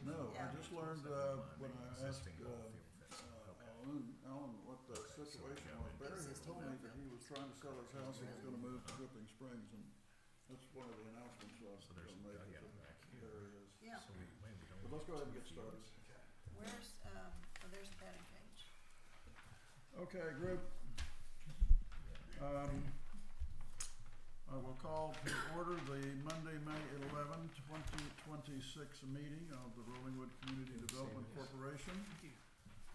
No, I Yeah. just learned, when I asked, Alan what the situation was. Barry had told me that he was trying to sell his house and was gonna move to Dripping Springs, and that's one of the announcements I was gonna make, that Barry is. Yeah. But let's go ahead and get started. Where's, oh, there's the batting cage. Okay, group. I will call to order the Monday, May 11, 2026 meeting of the Rollingwood Community Development Corporation.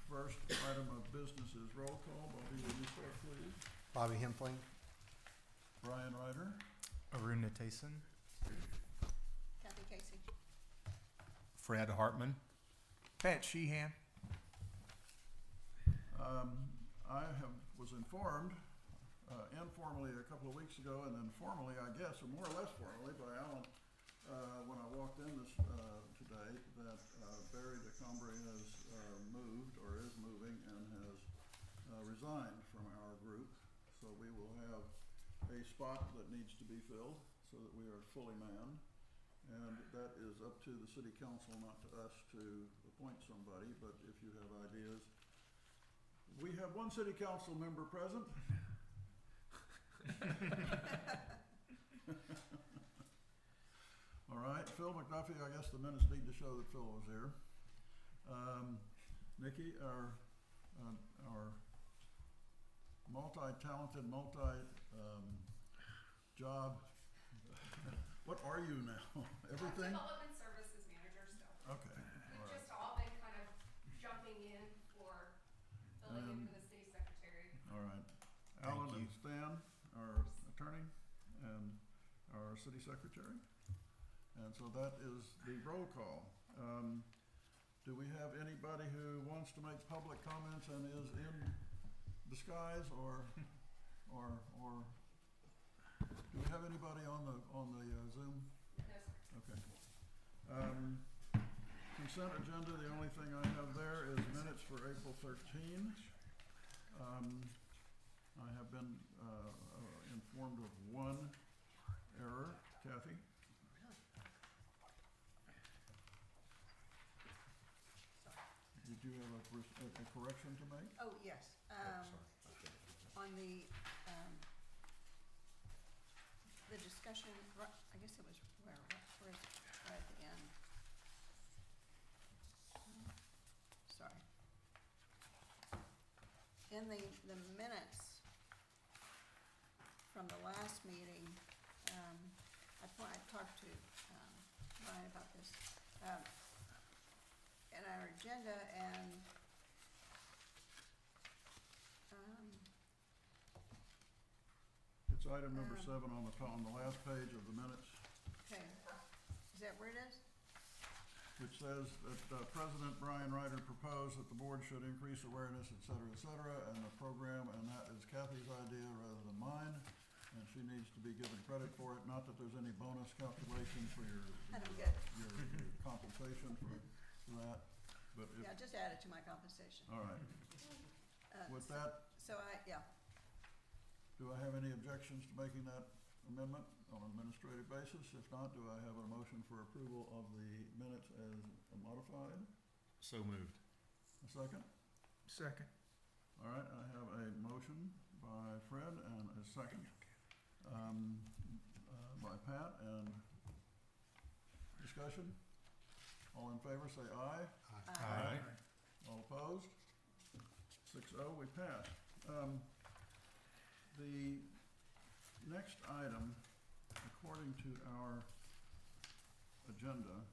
First item of business is roll call. Bobby, will you start, please? Bobby Hempling. Brian Ryder. Arun Nitason. Kathy Casey. Fred Hartman. Pat Sheehan. Was informed informally a couple of weeks ago, and then formally, I guess, or more or less formally, by Alan when I walked in this today, that Barry DeCombre has moved or is moving and has resigned from our group. So we will have a spot that needs to be filled so that we are fully manned. And that is up to the city council, not to us, to appoint somebody. But if you have ideas, we have one city council member present. All right, Phil McDuffie, I guess the minutes need to show that Phil was here. Nikki, our multi-talented, job. What are you now? Everything? Development Services Manager still. Okay, all right. Just all been kind of jumping in for filling in for the city secretary. All right. Thank Alan you. and Stan, our attorney, and our city secretary. And so that is the roll call. Do we have anybody who wants to make public comments and is in disguise, or do we have anybody on the Zoom? No, sir. Okay. Consent agenda, the only thing I have there is minutes for April 13. I have been informed of one error. Kathy? Did you have a correction to make? Oh, yes. On the discussion, I guess it was where is it? Right at the end. Sorry. In the minutes from the last meeting, I talked to Ryan about this. In our agenda, and It's item number 7 on the last page of the minutes, okay, is that where it is? which says that President Brian Ryder proposed that the board should increase awareness, et cetera, and the program, and that is Kathy's idea rather than mine, and she needs to be given credit for it. Not that there's any bonus calculation for your compensation for that, but if, Yeah, just add it to my compensation. all right. With that, So do I have any objections to making that amendment on an administrative basis? If not, do I have a motion for approval of the minutes as modified? So moved. A second? Second. All right, I have a motion by Fred and a second by Pat, and discussion? All in favor, say aye. Aye. All opposed? 6-0, we pass. The next item, according to our agenda,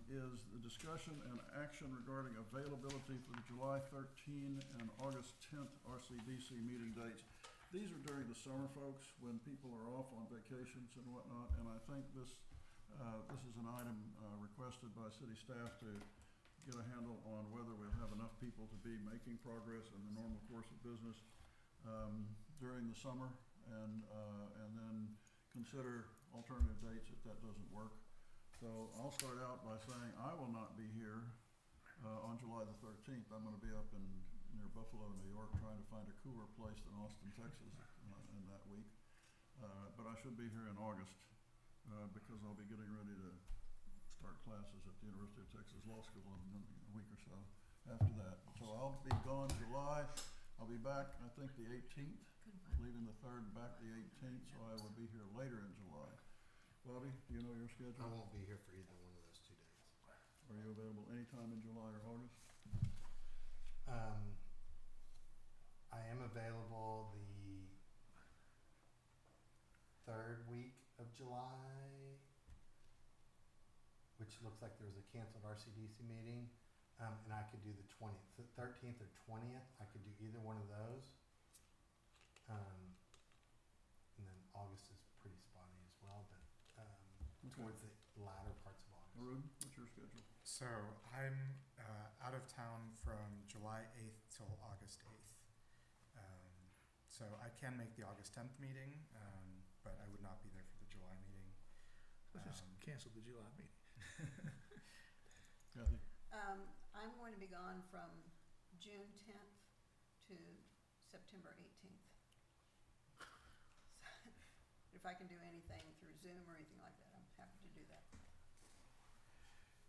is the discussion and action regarding availability for the July 13 and August 10th RCDC meeting dates. These are during the summer, folks, when people are off on vacations and whatnot, and I think this is an item requested by city staff to get a handle on whether we'll have enough people to be making progress in the normal course of business during the summer, and then consider alternative dates if that doesn't work. So I'll start out by saying I will not be here on July the 13th. I'm going to be up near Buffalo, New York, trying to find a cooler place than Austin, Texas in that week. But I should be here in August because I'll be getting ready to start classes at the University of Texas Law School in a week or so after that. So I'll be gone July. I'll be back, I think, the 18th, leaving the 3rd, back the 18th, so I will be here later in July. Bobby, do you know your I schedule? won't be here for either one of those 2 days. Are you available anytime in July or August? I am available the 3rd week of July, which looks like there was a canceled RCDC meeting, and I could do the 20th, the 13th or 20th. I could do either one of those. And then August is pretty spotty as well, but towards the latter parts of August. Arun, what's your schedule? So I'm out of town from July 8th till August 8th. So I can make the August 10th meeting, but I would not be there for the July meeting. Let's just cancel the July meeting. Kathy? I'm going to be gone from June 10th to September 18th. If I can do anything through Zoom or anything like that, I'm happy to do that.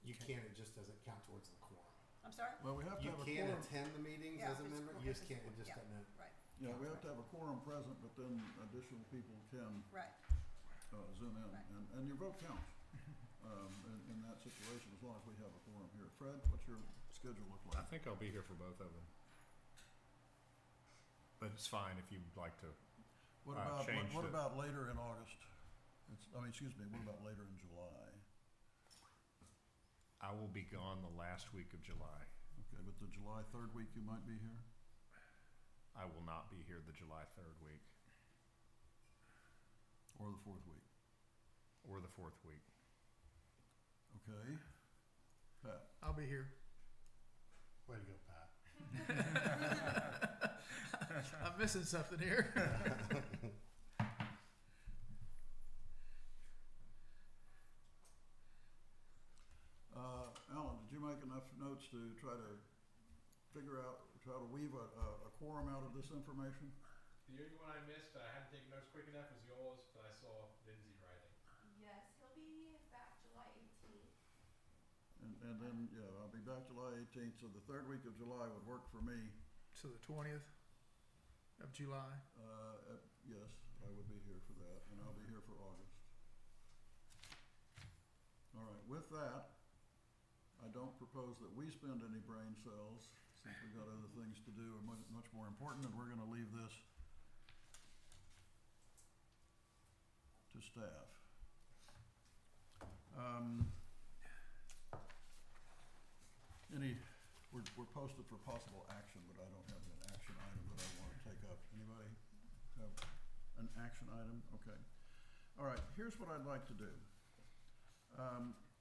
You can't, it just doesn't count towards the quorum. I'm sorry? Well, we have to You have a can quorum. attend the meetings Yeah, as a if it's member, quor- you if just it's can't, it just yeah. doesn't. Right, Yeah, we have to have a quorum present, but then additional people can right. Zoom in, Right. and your vote counts in that situation, as long as we have a quorum here. Fred, what's your schedule look I like? think I'll be here for both of them. But it's fine if you'd like to. What about, change what it. about later in August? What about later in July? I will be gone the last week of July. Okay, but the July 3rd week you might be here? I will not be here the July 3rd week Or the 4th week? or the 4th week. Okay. Pat? I'll be here. Way to go, Pat. I'm missing something here. Alan, did you make enough notes to try to weave a quorum out of this information? The only one I missed, I hadn't taken notes quick enough, was yours, but I saw Lindsay writing. Yes, he'll be back July 18th. And then, yeah, I'll be back July 18th, so the 3rd week of July would work for me. So the 20th of July. Yes, I would be here for that, and I'll be here for August. All right, with that, I don't propose that we spend any brain cells, since we've got other things to do, much more important, and we're gonna leave this to staff. We're posted for possible action, but I don't have an action item that I wanna take up. Anybody have an action item? Okay. All right, here's what I'd like to do.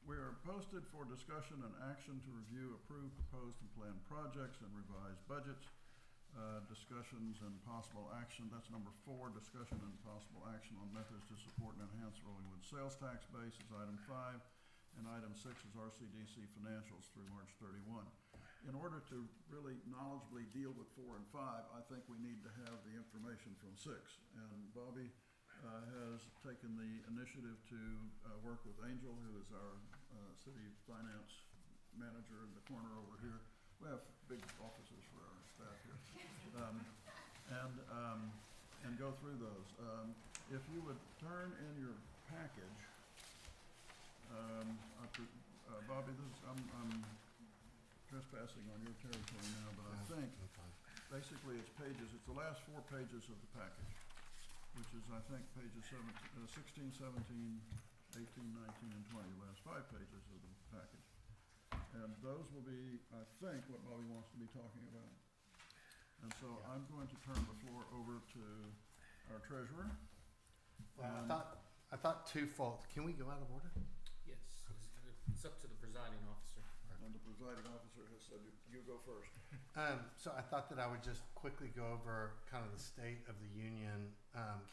We are posted for discussion and action to review, approve, proposed and planned projects and revised budgets. Discussions and possible action, that's number 4, discussion and possible action on methods to support and enhance Rollingwood sales tax base is item 5. And item 6 is RCDC financials through March 31. In order to really knowledgeably deal with 4 and 5, I think we need to have the information from 6. And Bobby has taken the initiative to work with Angel, who is our city finance manager in the corner over here. We have big offices for our staff here. And go through those. If you would turn in your package, Bobby, I'm trespassing on your territory now, but I think basically it's the last 4 pages of the package, which is, I think, pages 16, 17, 18, 19, and 20, the last 5 pages of the package. And those will be, I think, what Bobby wants to be talking about. And so I'm going to turn the floor over to our treasurer. Well, I thought twofold. Can we go out of order? Yes, it's up to the presiding officer. And the presiding officer has said, you go first. So I thought that I would just quickly go over kind of the state of the union,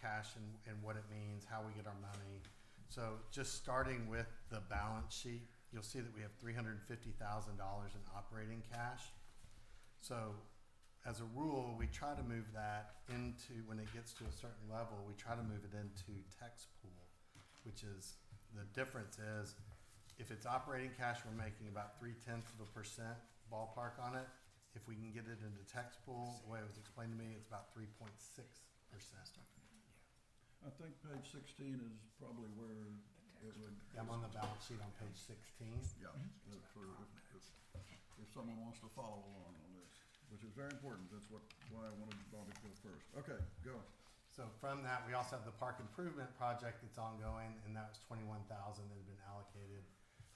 cash and what it means, how we get our money. So just starting with the balance sheet, you'll see that we have $350,000 in operating cash. So as a rule, we try to move that into, when it gets to a certain level, we try to move it into tax pool, which is, the difference is, if it's operating cash, we're making about 0.3% ballpark on it. If we can get it into tax pool, the way it was explained to me, it's about 3.6%. I think page 16 is probably where it would. I'm on the balance sheet on page 16. Yeah, if someone wants to follow along on this, which is very important, that's why I wanted Bobby to go first. Okay, go. So from that, we also have the park improvement project that's ongoing, and that was $21,000 that had been allocated.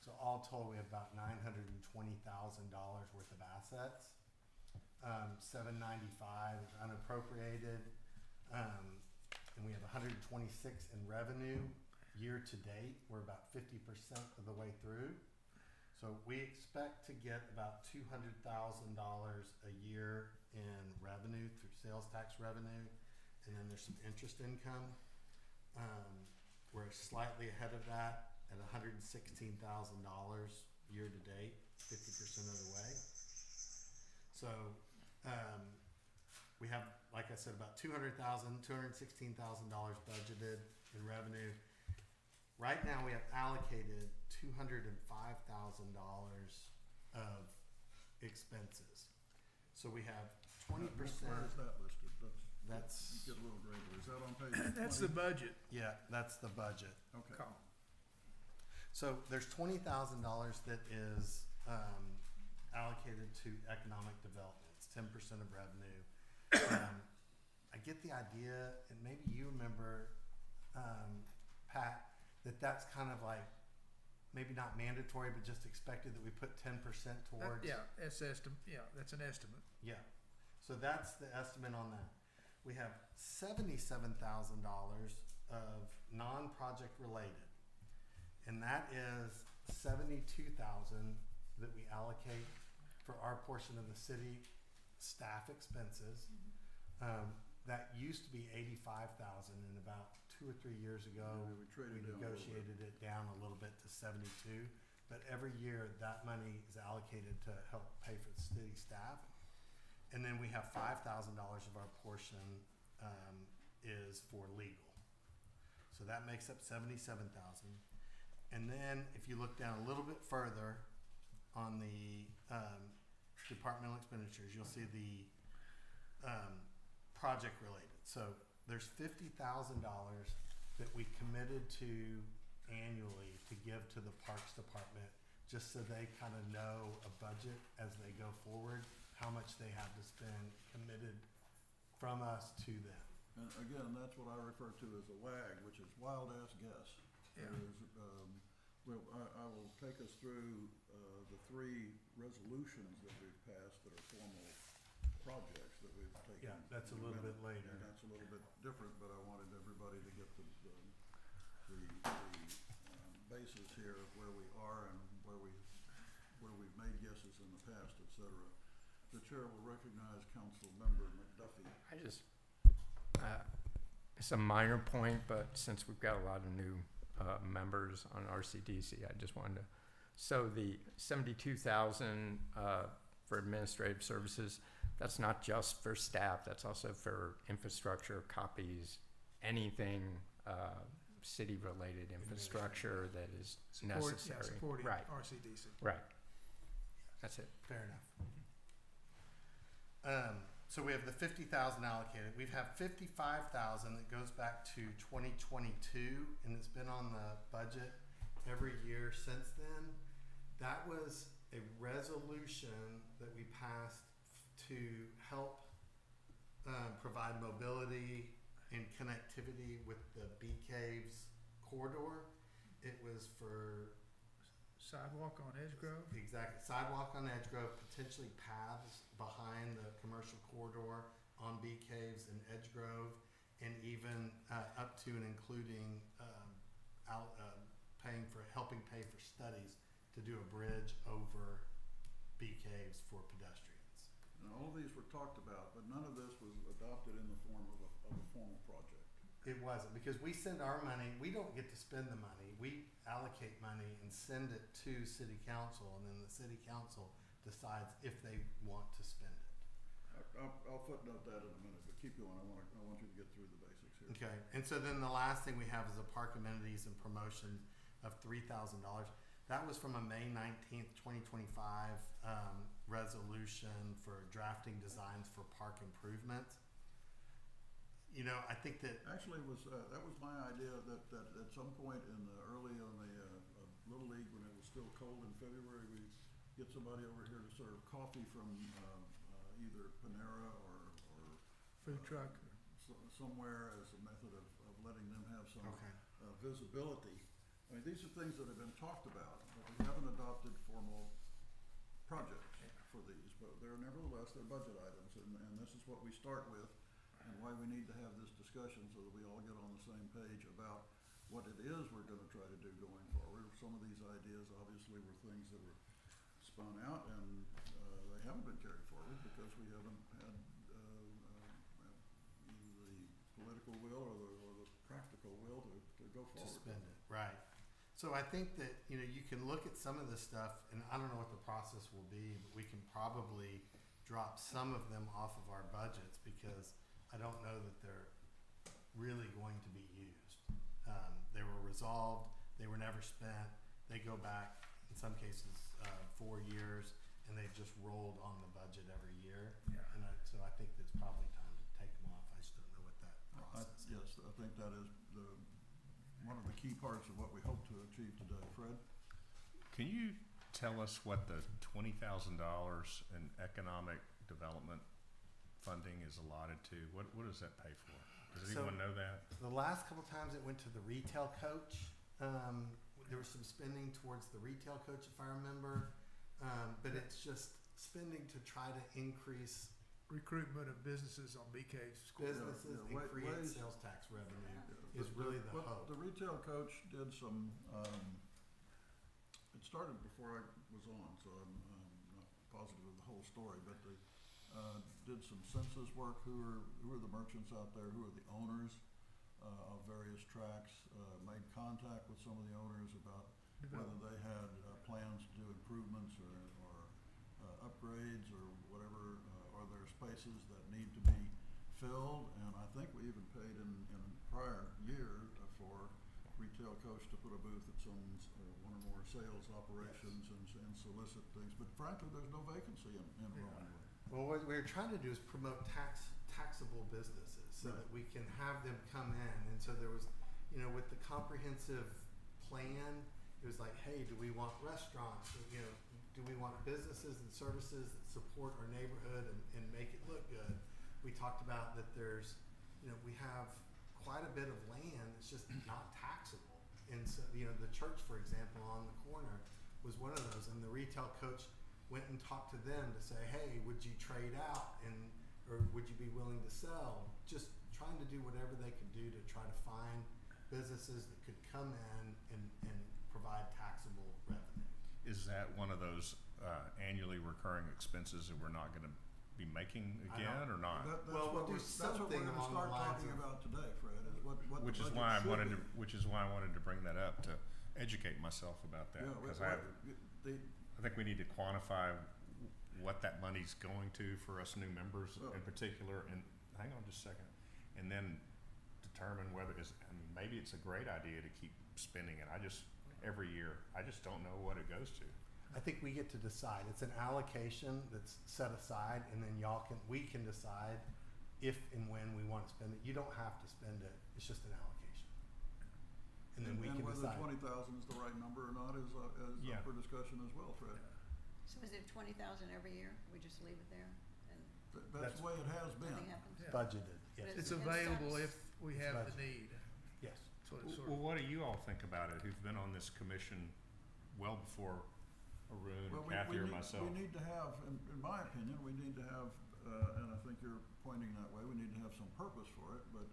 So all told, we have about $920,000 worth of assets. $795 is unappropriated, and we have 126 in revenue year to date. We're about 50% of the way through. So we expect to get about $200,000 a year in revenue through sales tax revenue, and then there's some interest income. We're slightly ahead of that at $116,000 year to date, 50% of the way. So we have, like I said, about $216,000 budgeted in revenue. Right now, we have allocated $205,000 of expenses. So we have 20%. Where is that listed? That's Get a little greater. Is that on page 20? That's the budget yeah, that's the budget. Okay. column. So there's $20,000 that is allocated to economic development. It's 10% of revenue. I get the idea, and maybe you remember, Pat, that's kind of like maybe not mandatory, but just expected that we put 10% towards. Yeah, that's that's an estimate. Yeah. So that's the estimate on that. We have $77,000 of non-project related, and that is $72,000 that we allocate for our portion of the city staff expenses. That used to be $85,000, and about 2 or 3 years ago, Yeah, we traded we down a little bit. negotiated it down a little bit to 72. But every year, that money is allocated to help pay for the city staff. And then we have $5,000 of our portion is for legal. So that makes up $77,000. And then if you look down a little bit further on the departmental expenditures, you'll see the project related. So there's $50,000 that we committed to annually to give to the Parks Department, just so they kind of know a budget as they go forward, how much they have to spend committed from us to them. And again, that's what I refer to as a WAG, which is wild ass guess. Yeah. Well, I will take us through the 3 resolutions that we've passed that are formal projects that we've taken. Yeah, that's a little bit later. And that's a little bit different, but I wanted everybody to get the basis here of where we are and where we've made guesses in the past, et cetera. The chair will recognize Council Member McDuffie. I just, it's a minor point, but since we've got a lot of new members on RCDC, I just wanted to, so the 72,000 for administrative services, that's not just for staff, that's also for infrastructure, copies, anything city-related infrastructure that is necessary. Supporting Right, RCDC. right. That's it. Fair enough. So we have the 50,000 allocated. We have 55,000 that goes back to 2022, and it's been on the budget every year since then. That was a resolution that we passed to help provide mobility and connectivity with the Bee Caves corridor. It was for Sidewalk on Edgegrove. exactly sidewalk on Edgegrove, potentially paths behind the commercial corridor on Bee Caves and Edgegrove, and even up to and including helping pay for studies to do a bridge over Bee Caves for pedestrians. And all of these were talked about, but none of this was adopted in the form of a formal project. It wasn't, because we send our money, we don't get to spend the money. We allocate money and send it to city council, and then the city council decides if they want to spend it. I'll footnote that in a minute, but keep going. I want you to get through the basics here. Okay, and so then the last thing we have is the park amenities and promotion of $3,000. That was from a May 19th, 2025 resolution for drafting designs for park improvements. You know, I think that Actually, that was my idea that at some point in the early on the Little League, when it was still cold in February, we get somebody over here to serve coffee from either Panera or Food truck. somewhere as a method of letting them have some okay. visibility. I mean, these are things that have been talked about, but we haven't adopted formal projects for these, but they're nevertheless, they're budget items, and this is what we start with, and why we need to have this discussion so that we all get on the same page about what it is we're gonna try to do going forward. Some of these ideas obviously were things that were spun out, and they haven't been carried forward because we haven't had either the political will or the practical will to go To forward. spend it, right. So I think that, you know, you can look at some of this stuff, and I don't know what the process will be, but we can probably drop some of them off of our budgets because I don't know that they're really going to be used. They were resolved, they were never spent, they go back, in some cases, 4 years, and they've just rolled on the budget every year. Yeah. And so I think it's probably time to take them off. I just don't know what that process is. Yes, I think that is one of the key parts of what we hope to achieve today. Fred? Can you tell us what the $20,000 in economic development funding is allotted to? What does that pay for? Does So- anyone know that? The last couple times it went to the retail coach. There was some spending towards the retail coach, if I remember. But it's just spending to try to increase Recruitment of businesses on BK school. businesses yeah, and create ways- sales tax revenue Yeah, is really the but hope. The retail coach did some, it started before I was on, so I'm not positive of the whole story, but they did some census work. Who are the merchants out there? Who are the owners of various tracks? Made contact with some of the owners about whether they had plans to do improvements or upgrades or whatever. Are there spaces that need to be filled? And I think we even paid in a prior year for retail coach to put a booth at some one or more sales operations and solicit things. But frankly, there's no vacancy in Rowanwood. Well, what we're trying to do is promote taxable businesses so that we can have them come in. And so there was, you know, with the comprehensive plan, it was like, hey, do we want restaurants? You know, do we want businesses and services that support our neighborhood and make it look good? We talked about that there's, you know, we have quite a bit of land that's just not taxable. And so, you know, the church, for example, on the corner was one of those. And the retail coach went and talked to them to say, hey, would you trade out or would you be willing to sell? Just trying to do whatever they could do to try to find businesses that could come in and provide taxable revenue. Is that one of those annually recurring expenses that we're not going to be making again or not? That's Well, what we'll do that's what we're something gonna along start the lines talking of- about today, Fred, is what the Which is budget why I should wanted be. to bring that up to educate myself about that, Yeah, because the- I think we need to quantify what that money's going to for us new members Well- in particular, and hang on just a second, and then determine whether maybe it's a great idea to keep spending it. Every year, I just don't know what it goes to. I think we get to decide. It's an allocation that's set aside, and then we can decide if and when we want to spend it. You don't have to spend it. It's just an allocation. And then we can whether decide. 20,000 is the right number or not is Yeah. up for discussion as well, Fred. So is it 20,000 every year? We just leave it there and That's the way it has been. nothing happens? Yeah. Budgeted, yes. But It's And available steps. if we have the budget. need. Yes. That's what it's sort Well, of. what do you all think about it, who've been on this commission well before Arun Well, or Kathy or need, myself? we need to have, in my opinion, we need to have, and I think you're pointing that way, we need to have some purpose for it, but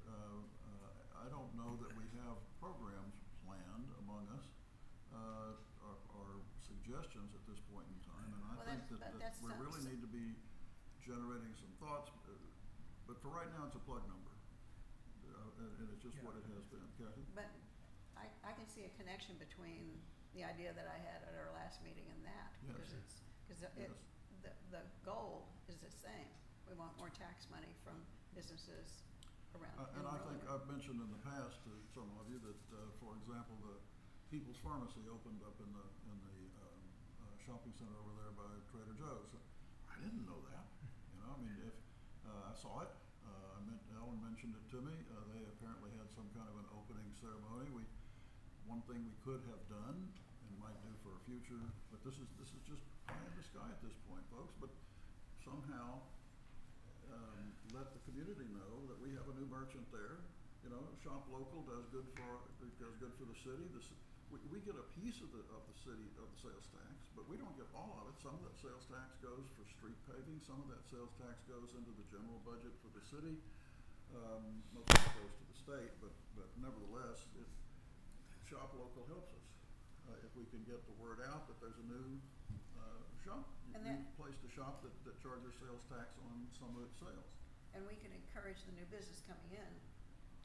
I don't know that we have programs planned among us, or suggestions at this point in time, and I Well, think but that that's we really some- need to be generating some thoughts, but for right now, it's a plug number, and it's just what it has been. Kathy? But I can see a connection between the idea that I had at our last meeting and that. Yes. Because the goal is the same. We want more tax money from businesses around. And I think Roanoke. I've mentioned in the past to some of you that, for example, the People's Pharmacy opened up in the shopping center over there by Trader Joe's. I didn't know that, you know, I mean, if, I saw it, Ellen mentioned it to me, they apparently had some kind of an opening ceremony. One thing we could have done and might do for a future, but this is just pie in the sky at this point, folks, but somehow, let the community know that we have a new merchant there. You know, shop local does good for the city. We get a piece of the city, of the sales tax, but we don't get all of it. Some of that sales tax goes for street paving, some of that sales tax goes into the general budget for the city. Most of it goes to the state, but nevertheless, shop local helps us. If we can get the word out that there's a new shop, new place to shop that charges sales tax on some of its sales. And we can encourage the new business coming in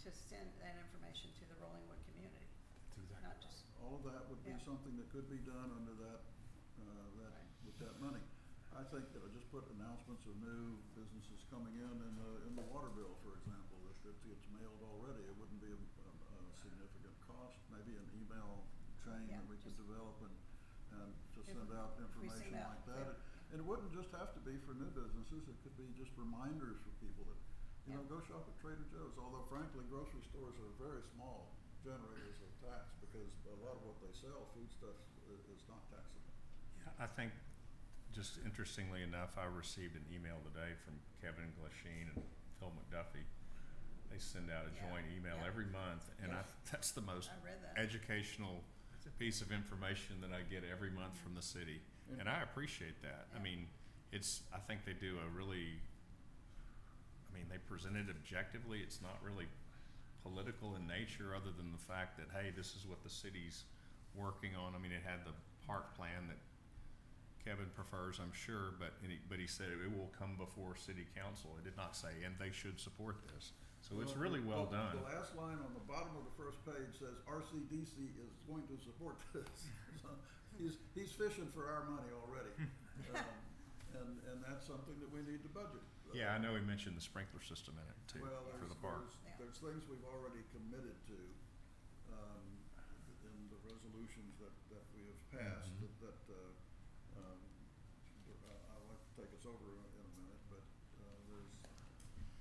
to send that information to the Rollingwood community, That's exactly not right. just, All of that would be Yeah. something that could be done under that, with that money. I think that I just put announcements of new businesses coming in the water bill, for example. If it gets mailed already, it wouldn't be a significant cost. Maybe an email chain Yeah, that we could just- develop and to If send out we information send out, like that. And it wouldn't just have to be for new businesses. It could be just reminders for people that, you know, go shop at Trader Joe's. Although frankly, grocery stores are very small generators of tax because a lot of what they sell, food stuff, is not taxable. Yeah, I think, just interestingly enough, I received an email today from Kevin Glasheen and Phil McDuffie. They send out a Yeah, joint email yeah. every month, and Yes. that's the most I read that. educational piece of information that I get every month from the city, and I appreciate that. I Yeah. mean, I think they do a really, they present it objectively. It's not really political in nature, other than the fact that, hey, this is what the city's working on. I mean, it had the park plan that Kevin prefers, I'm sure, but he said it will come before city council. It did not say, and they should support this. So it's really well done. The last line on the bottom of the first page says RCDC is going to support this. So he's fishing for our money already. And that's something that we need to budget. Yeah, I know he mentioned the sprinkler system in it too, Well, for the park. there's things we've already committed to, in the resolutions that we have passed, Mhm. I'd like to take us over in a minute, but,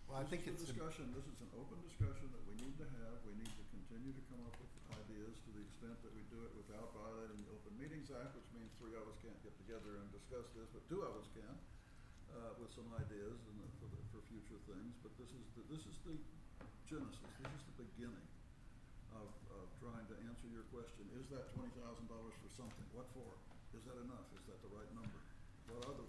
Well, I think this it's is a discussion, this is an open discussion that we need to have. We need to continue to come up with ideas to the extent that we do it without violating the Open Meetings Act, which means 3 of us can't get together and discuss this, but 2 of us can, with some ideas for future things. But this is the genesis, this is the beginning of trying to answer your question. Is that $20,000 for something? What for? Is that enough? Is that the right number? What other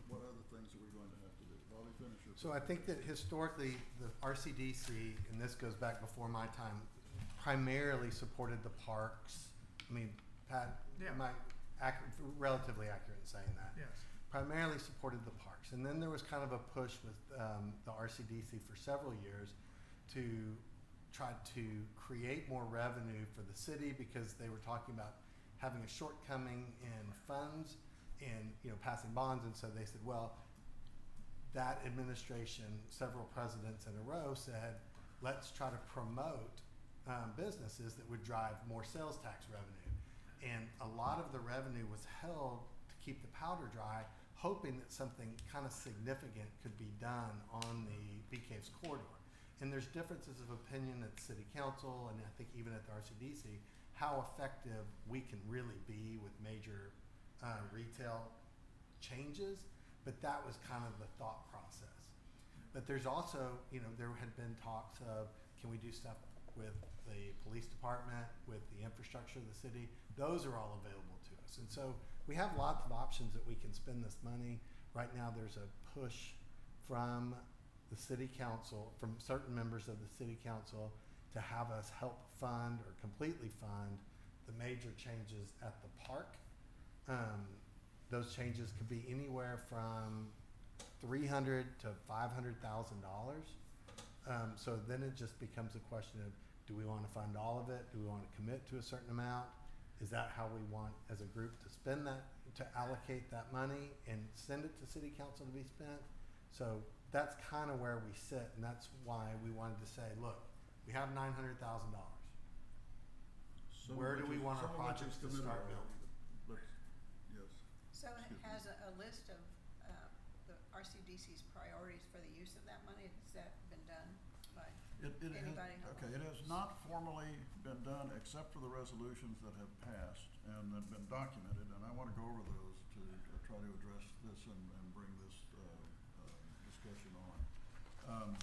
things are we going to have to do? Bobby, finish your. So I think that historically, the RCDC, and this goes back before my time, primarily supported the parks. I mean, Pat, Yeah. am I relatively accurate in saying that? Yes. Primarily supported the parks. And then there was kind of a push with the RCDC for several years to try to create more revenue for the city, because they were talking about having a shortcoming in funds and, passing bonds. And so they said, well, that administration, several presidents in a row said, let's try to promote businesses that would drive more sales tax revenue. And a lot of the revenue was held to keep the powder dry, hoping that something kind of significant could be done on the Bee Caves corridor. And there's differences of opinion at the city council, and I think even at the RCDC, how effective we can really be with major retail changes. But that was kind of the thought process. But there's also, there had been talks of, can we do stuff with the police department, with the infrastructure of the city? Those are all available to us. And so we have lots of options that we can spend this money. Right now there's a push from the city council, from certain members of the city council, to have us help fund or completely fund the major changes at the park. Those changes could be anywhere from $300,000 to $500,000. So then it just becomes a question of, do we want to fund all of it? Do we want to commit to a certain amount? Is that how we want as a group to spend that, to allocate that money and send it to city council to be spent? So that's kind of where we sit, and that's why we wanted to say, look, we have $900,000. Where do we want our projects to start building? Yes. So it Excuse me. has a list of, the RCDC's priorities for the use of that money, has that been done by It has, anybody? okay, it has not formally been done except for the resolutions that have passed and have been documented, and I wanna go over those to try to address this and bring this, discussion on.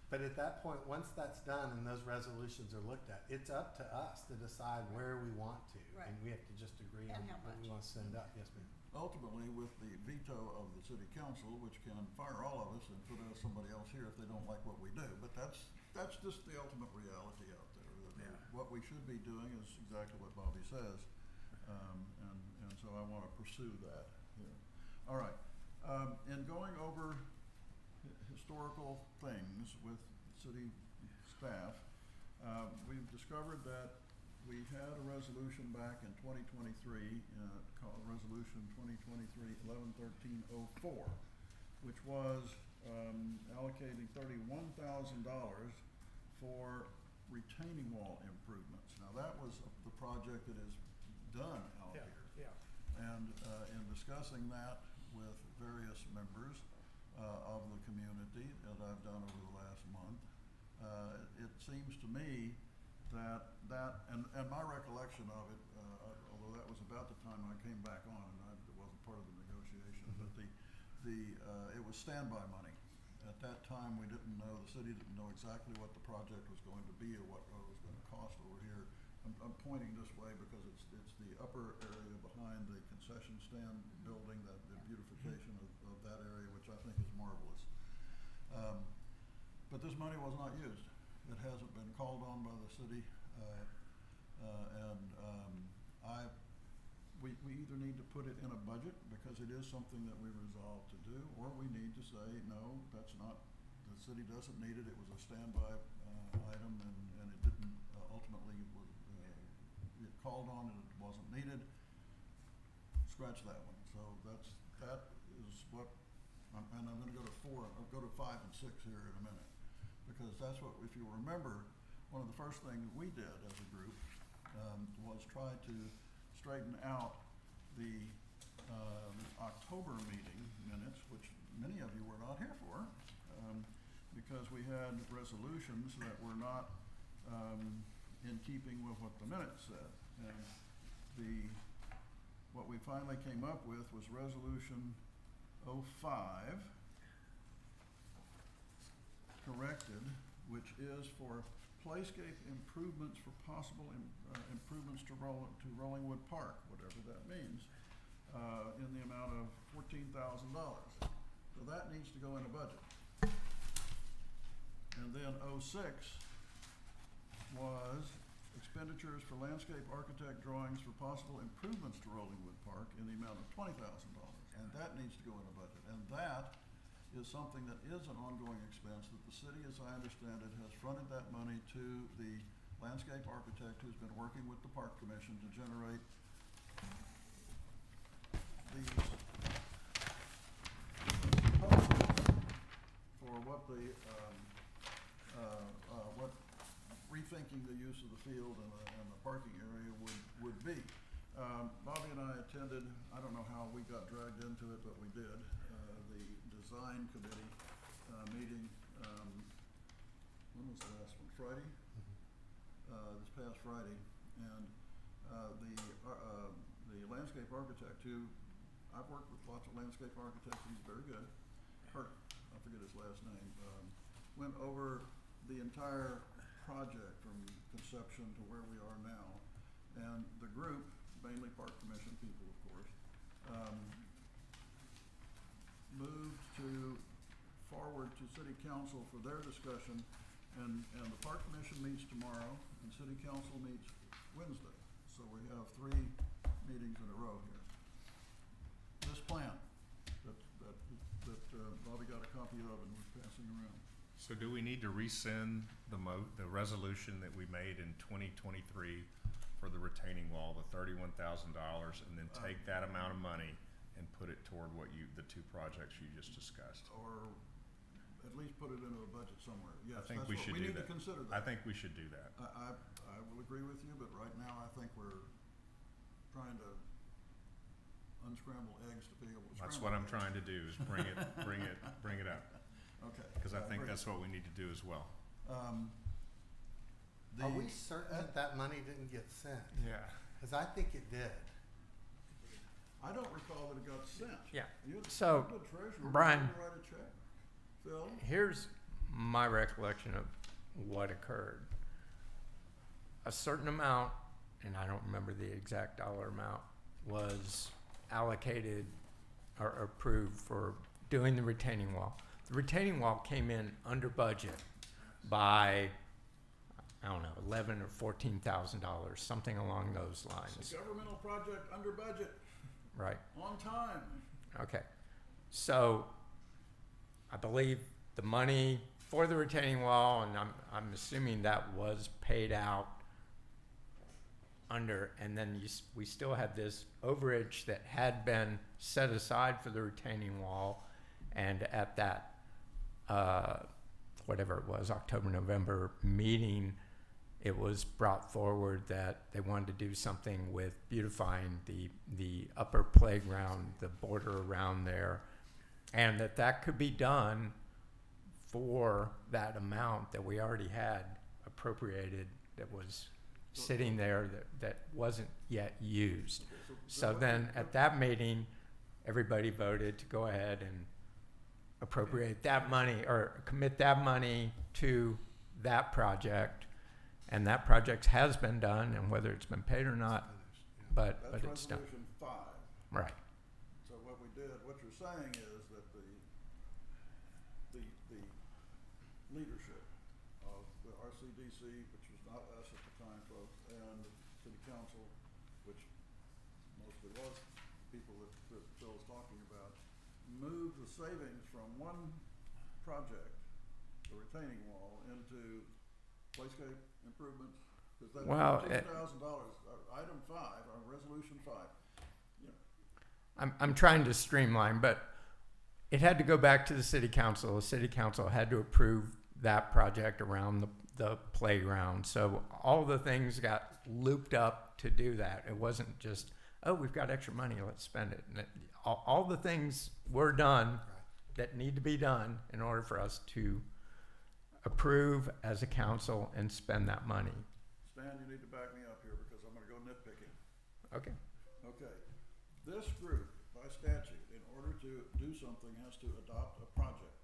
But at that point, once that's done and those resolutions are looked at, it's up to us to decide where we want to. Right. And we have to just agree on And how what we much. want to send up. Yes, ma'am. Ultimately, with the veto of the city council, which can fire all of us and put somebody else here if they don't like what we do, but that's just the ultimate reality out there. Yeah. What we should be doing is exactly what Bobby says, and so I wanna pursue that here. All right, in going over historical things with city staff, we've discovered that we had a resolution back in 2023, called Resolution 2023-11-1304, which was allocating $31,000 for retaining wall improvements. Now, that was the project that is done out Yeah, here. yeah. And in discussing that with various members of the community that I've done over the last month, it seems to me that and my recollection of it, although that was about the time I came back on and it wasn't part of the negotiation, but it was standby money. At that time, we didn't know, the city didn't know exactly what the project was going to be or what it was going to cost over here. I'm pointing this way because it's the upper area behind the concession stand building, that the beautification of that area, which I think is marvelous. But this money was not used. It hasn't been called on by the city, we either need to put it in a budget because it is something that we resolved to do, or we need to say, no, that's not, the city doesn't need it, it was a standby item and it didn't ultimately get called on and it wasn't needed. Scratch that one. So that is what, and I'm gonna go to 4, I'll go to 5 and 6 here in a minute. Because that's what, if you remember, one of the first things we did as a group was try to straighten out the October meeting minutes, which many of you were not here for, because we had resolutions that were not in keeping with what the minutes said. And what we finally came up with was Resolution 05, corrected, which is for playscape improvements for possible improvements to Rollingwood Park, whatever that means, in the amount of $14,000. So that needs to go in a budget. And then 06 was expenditures for landscape architect drawings for possible improvements to Rollingwood Park in the amount of $20,000. And that needs to go in a budget. And that is something that is an ongoing expense that the city, as I understand it, has fronted that money to the landscape architect who's been working with the Park Commission to generate these proposals for what what rethinking the use of the field and the parking area would be. Bobby and I attended, I don't know how we got dragged into it, but we did, the design committee meeting, when was the last one? Friday? This past Friday. And the landscape architect who, I've worked with lots of landscape architects, he's very good. Kurt, I forget his last name, went over the entire project from conception to where we are now. And the group, mainly Park Commission people, of course, moved to forward to City Council for their discussion, and the Park Commission meets tomorrow, and City Council meets Wednesday. So we have 3 meetings in a row here. This plan that Bobby got a copy of and was passing around. So do we need to rescind the resolution that we made in 2023 for the retaining wall, the $31,000, and then take that amount of money and put it toward the 2 projects you just discussed? Or at least put it into a budget somewhere. Yes, I think that's we what should we do need that. to consider that. I think we should do that. I will agree with you, but right now I think we're trying to unscramble eggs to be able to scramble. That's what I'm eggs. trying to do, is bring it up, Okay. because I think agree. that's what we need to do as well. Are we certain that that money didn't get sent? Yeah. Because I think it did. I don't recall that it got sent. Yeah. You, So, you're the treasurer, Brian- you write a check. Phil? Here's my recollection of what occurred. A certain amount, and I don't remember the exact dollar amount, was allocated or approved for doing the retaining wall. The retaining wall came in under budget by, I don't know, $11,000 or $14,000, something along those It's a lines. governmental project under budget, Right. on time. Okay. So I believe the money for the retaining wall, and I'm assuming that was paid out under, and then we still had this overage that had been set aside for the retaining wall, and at that, whatever it was, October, November meeting, it was brought forward that they wanted to do something with beautifying the upper playground, the border around there, and that could be done for that amount that we already had appropriated, that was sitting there that wasn't yet used. So then at that meeting, everybody voted to go ahead and appropriate that money or commit that money to that project. And that project has been done, and whether it's been paid or not, but That's it's done. resolution 5. Right. So what we did, what you're saying is that the leadership of the RCDC, which was not us at the time, folks, and city council, which mostly was people that Phil's talking about, moved the savings from one project, the retaining wall, into playscape improvements. Because that Well, $2,000, item 5, resolution 5. I'm trying to streamline, but it had to go back to the city council. The city council had to approve that project around the playground. So all the things got looped up to do that. It wasn't just, oh, we've got extra money, let's spend it. And all the things were done that need to be done in order for us to approve as a council and spend that money. Stan, you need to back me up here because I'm gonna go nitpicking. Okay. Okay, this group, by statute, in order to do something, has to adopt a project.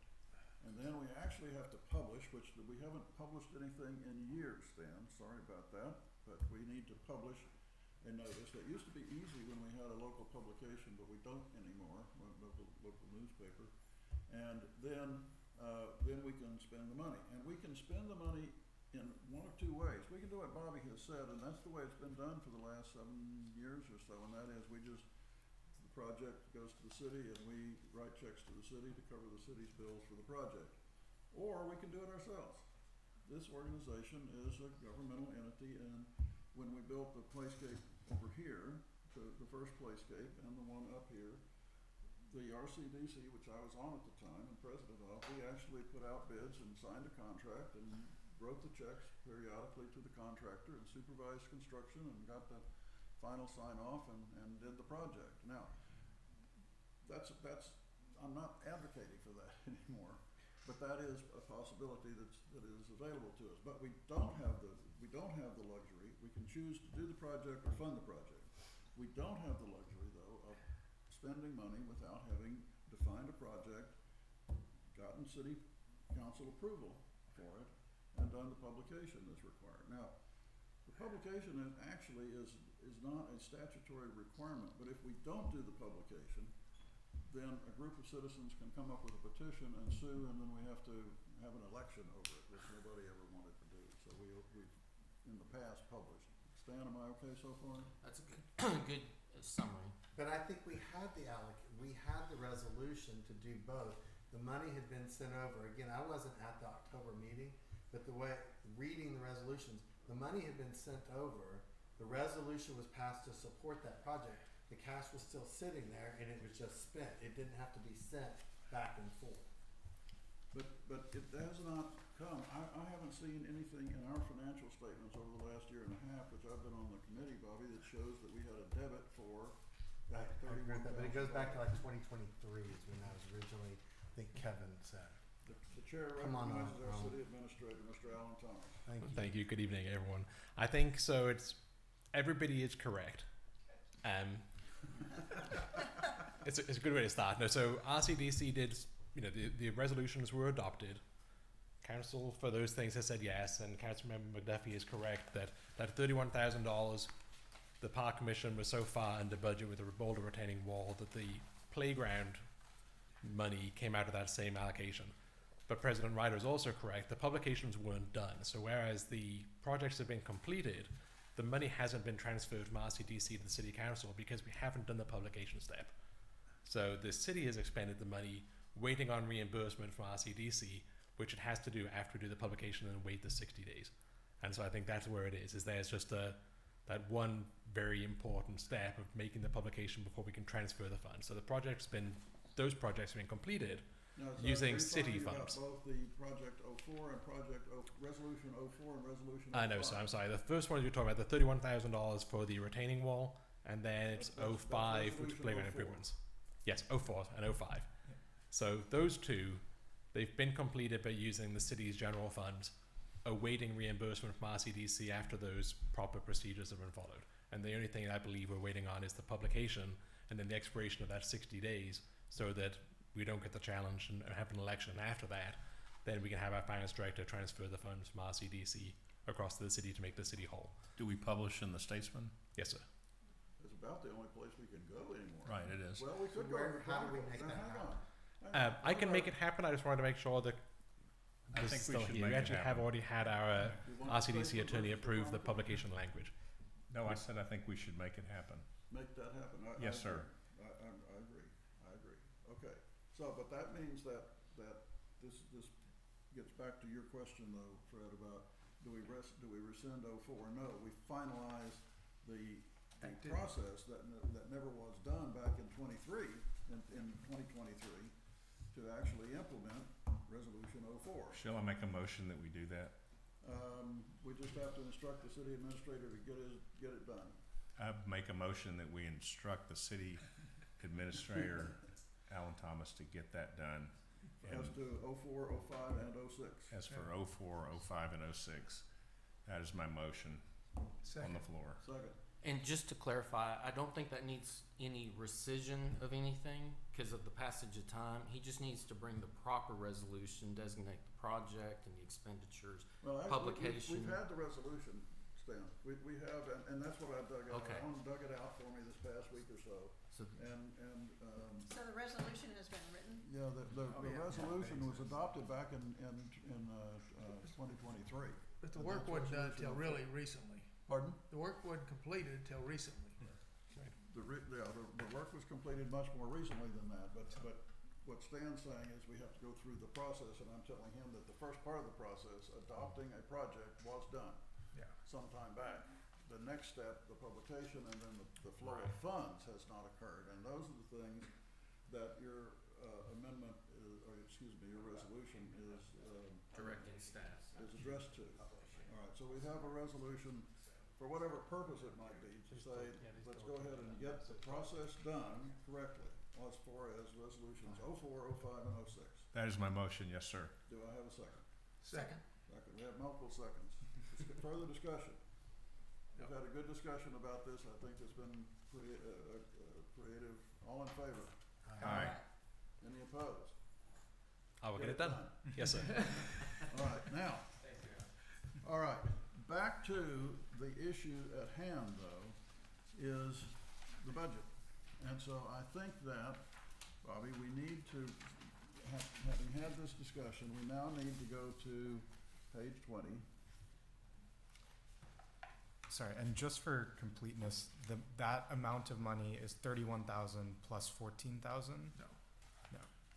And then we actually have to publish, which we haven't published anything in years, Stan, sorry about that, but we need to publish a notice. That used to be easy when we had a local publication, but we don't anymore, local newspaper. And then we can spend the money. And we can spend the money in one of two ways. We can do what Bobby has said, and that's the way it's been done for the last 7 years or so, and that is the project goes to the city and we write checks to the city to cover the city's bills for the project. Or we can do it ourselves. This organization is a governmental entity, and when we built the playscape over here, the first playscape and the one up here, the RCDC, which I was on at the time and president of, we actually put out bids and signed a contract and wrote the checks periodically to the contractor and supervised construction and got the final sign off and did the project. Now, that's I'm not advocating for that anymore, but that is a possibility that is available to us. But we don't have the luxury. We can choose to do the project or fund the project. We don't have the luxury though of spending money without having defined a project, gotten city council approval for it, and done the publication that's required. Now, the publication is not a statutory requirement, but if we don't do the publication, then a group of citizens can come up with a petition and sue, and then we have to have an election over it, which nobody ever wanted to do. So we've in the past published. Stan, am I okay so far? That's a good summary. But I think we had the resolution to do both. The money had been sent over. Again, I wasn't at the October meeting, but the way reading the resolutions, the money had been sent over. The resolution was passed to support that project. The cash was still sitting there, and it was just spent. It didn't have to be sent back and forth. But it has not come. I haven't seen anything in our financial statements over the last year and a half, which I've been on the committee, Bobby, that shows that we had a debit for I agree with that, but it goes back to like 2023 is when that was originally, I think Kevin said. The chair Come on, recognizes our Alan. city administrator, Mr. Alan Thomas. Thank you. Thank you. Good evening, everyone. I think so. Everybody is correct. It's a good way to start. No, so RCDC did. The resolutions were adopted. Council for those things has said yes, and Councilmember McDuffie is correct that $31,000. The Park Commission was so far under budget with the Boulder retaining wall that the playground money came out of that same allocation. But President Ryder is also correct. The publications weren't done. So whereas the projects have been completed, the money hasn't been transferred from RCDC to the City Council because we haven't done the publication step. So the city has expended the money waiting on reimbursement from RCDC, which it has to do after we do the publication and wait the 60 days. And so I think that's where it is there's just that one very important step of making the publication before we can transfer the funds. So those projects have been completed. Now, so Using are you city talking about funds. both the Project 04 and Resolution 04 and Resolution 05? I know, so I'm sorry. The first one you're talking about, the $31,000 for the retaining wall, and then it's That's 05, which Resolution playground 04. improvements. Yes, 04 and 05. So those two, they've been completed by using the city's general funds, awaiting reimbursement from RCDC after those proper procedures have been followed. And the only thing I believe we're waiting on is the publication and then the expiration of that 60 days so that we don't get the challenge and have an election after that. Then we can have our finance director transfer the funds from RCDC across to the city to make the city whole. Do we publish in the Statesman? Yes, sir. It's about the only place we can go anymore. Right, it is. Well, we could So go to the how do we Chronicle. make Now, that hang happen? on. Hang on. I can make it happen. I just wanted to make sure that I this think is we still should here. make We it actually have happen. already had our You want the RCDC Statesman attorney versus approve the Chronicle? publication language. No, I said I think we should make it happen. Make that happen. Yes, sir. I agree. I agree. Okay. So, but that means that this gets back to your question though, Fred, about do we rescind 04? No, we finalize the process that never was done back in 2023 to actually implement Resolution 04. Shall I make a motion that we do that? We just have to instruct the city administrator to get it done. I make a motion that we instruct the city administrator, Alan Thomas, to get that done. As to 04, 05, and 06. As for 04, 05, and 06, that is my motion on Second. the floor. Second. And just to clarify, I don't think that needs any rescission of anything because of the passage of time. He just needs to bring the proper resolution, designate the project and the expenditures. Well, Publication. we've had the resolution, Stan. We have, and that's what I dug out. Okay. Alan dug it out for me this past week or so. So So the resolution has been written? Yeah, the yeah. resolution was adopted back in 2023. But the And work that's wasn't done Resolution until 04. really recently. Pardon? The work wasn't completed until recently. The work was completed much more recently than that, but what Stan's saying is we have to go through the process, and I'm telling him that the first part of the process, adopting a project, was done Yeah. sometime back. The next step, the publication, and then the flow of funds has not occurred, and those are the things that your amendment, your resolution is directing staff. is addressed to. All right, so we have a resolution, for whatever purpose it might be, to say, let's go ahead and get the process done correctly as far as resolutions 04, 05, and 06. That is my motion, yes, sir. Do I have a second? Second. Second. We have multiple seconds. Further discussion. We've had a good discussion about this. I think it's been creative. All in favor? Aye. Any opposed? I will get it done. Yes, sir. All right, now. All right, back to the issue at hand, though, is the budget. And so I think that, Bobby, we need to, having had this discussion, we now need to go to page 20. Sorry, and just for completeness, that amount of money is 31,000 plus 14,000.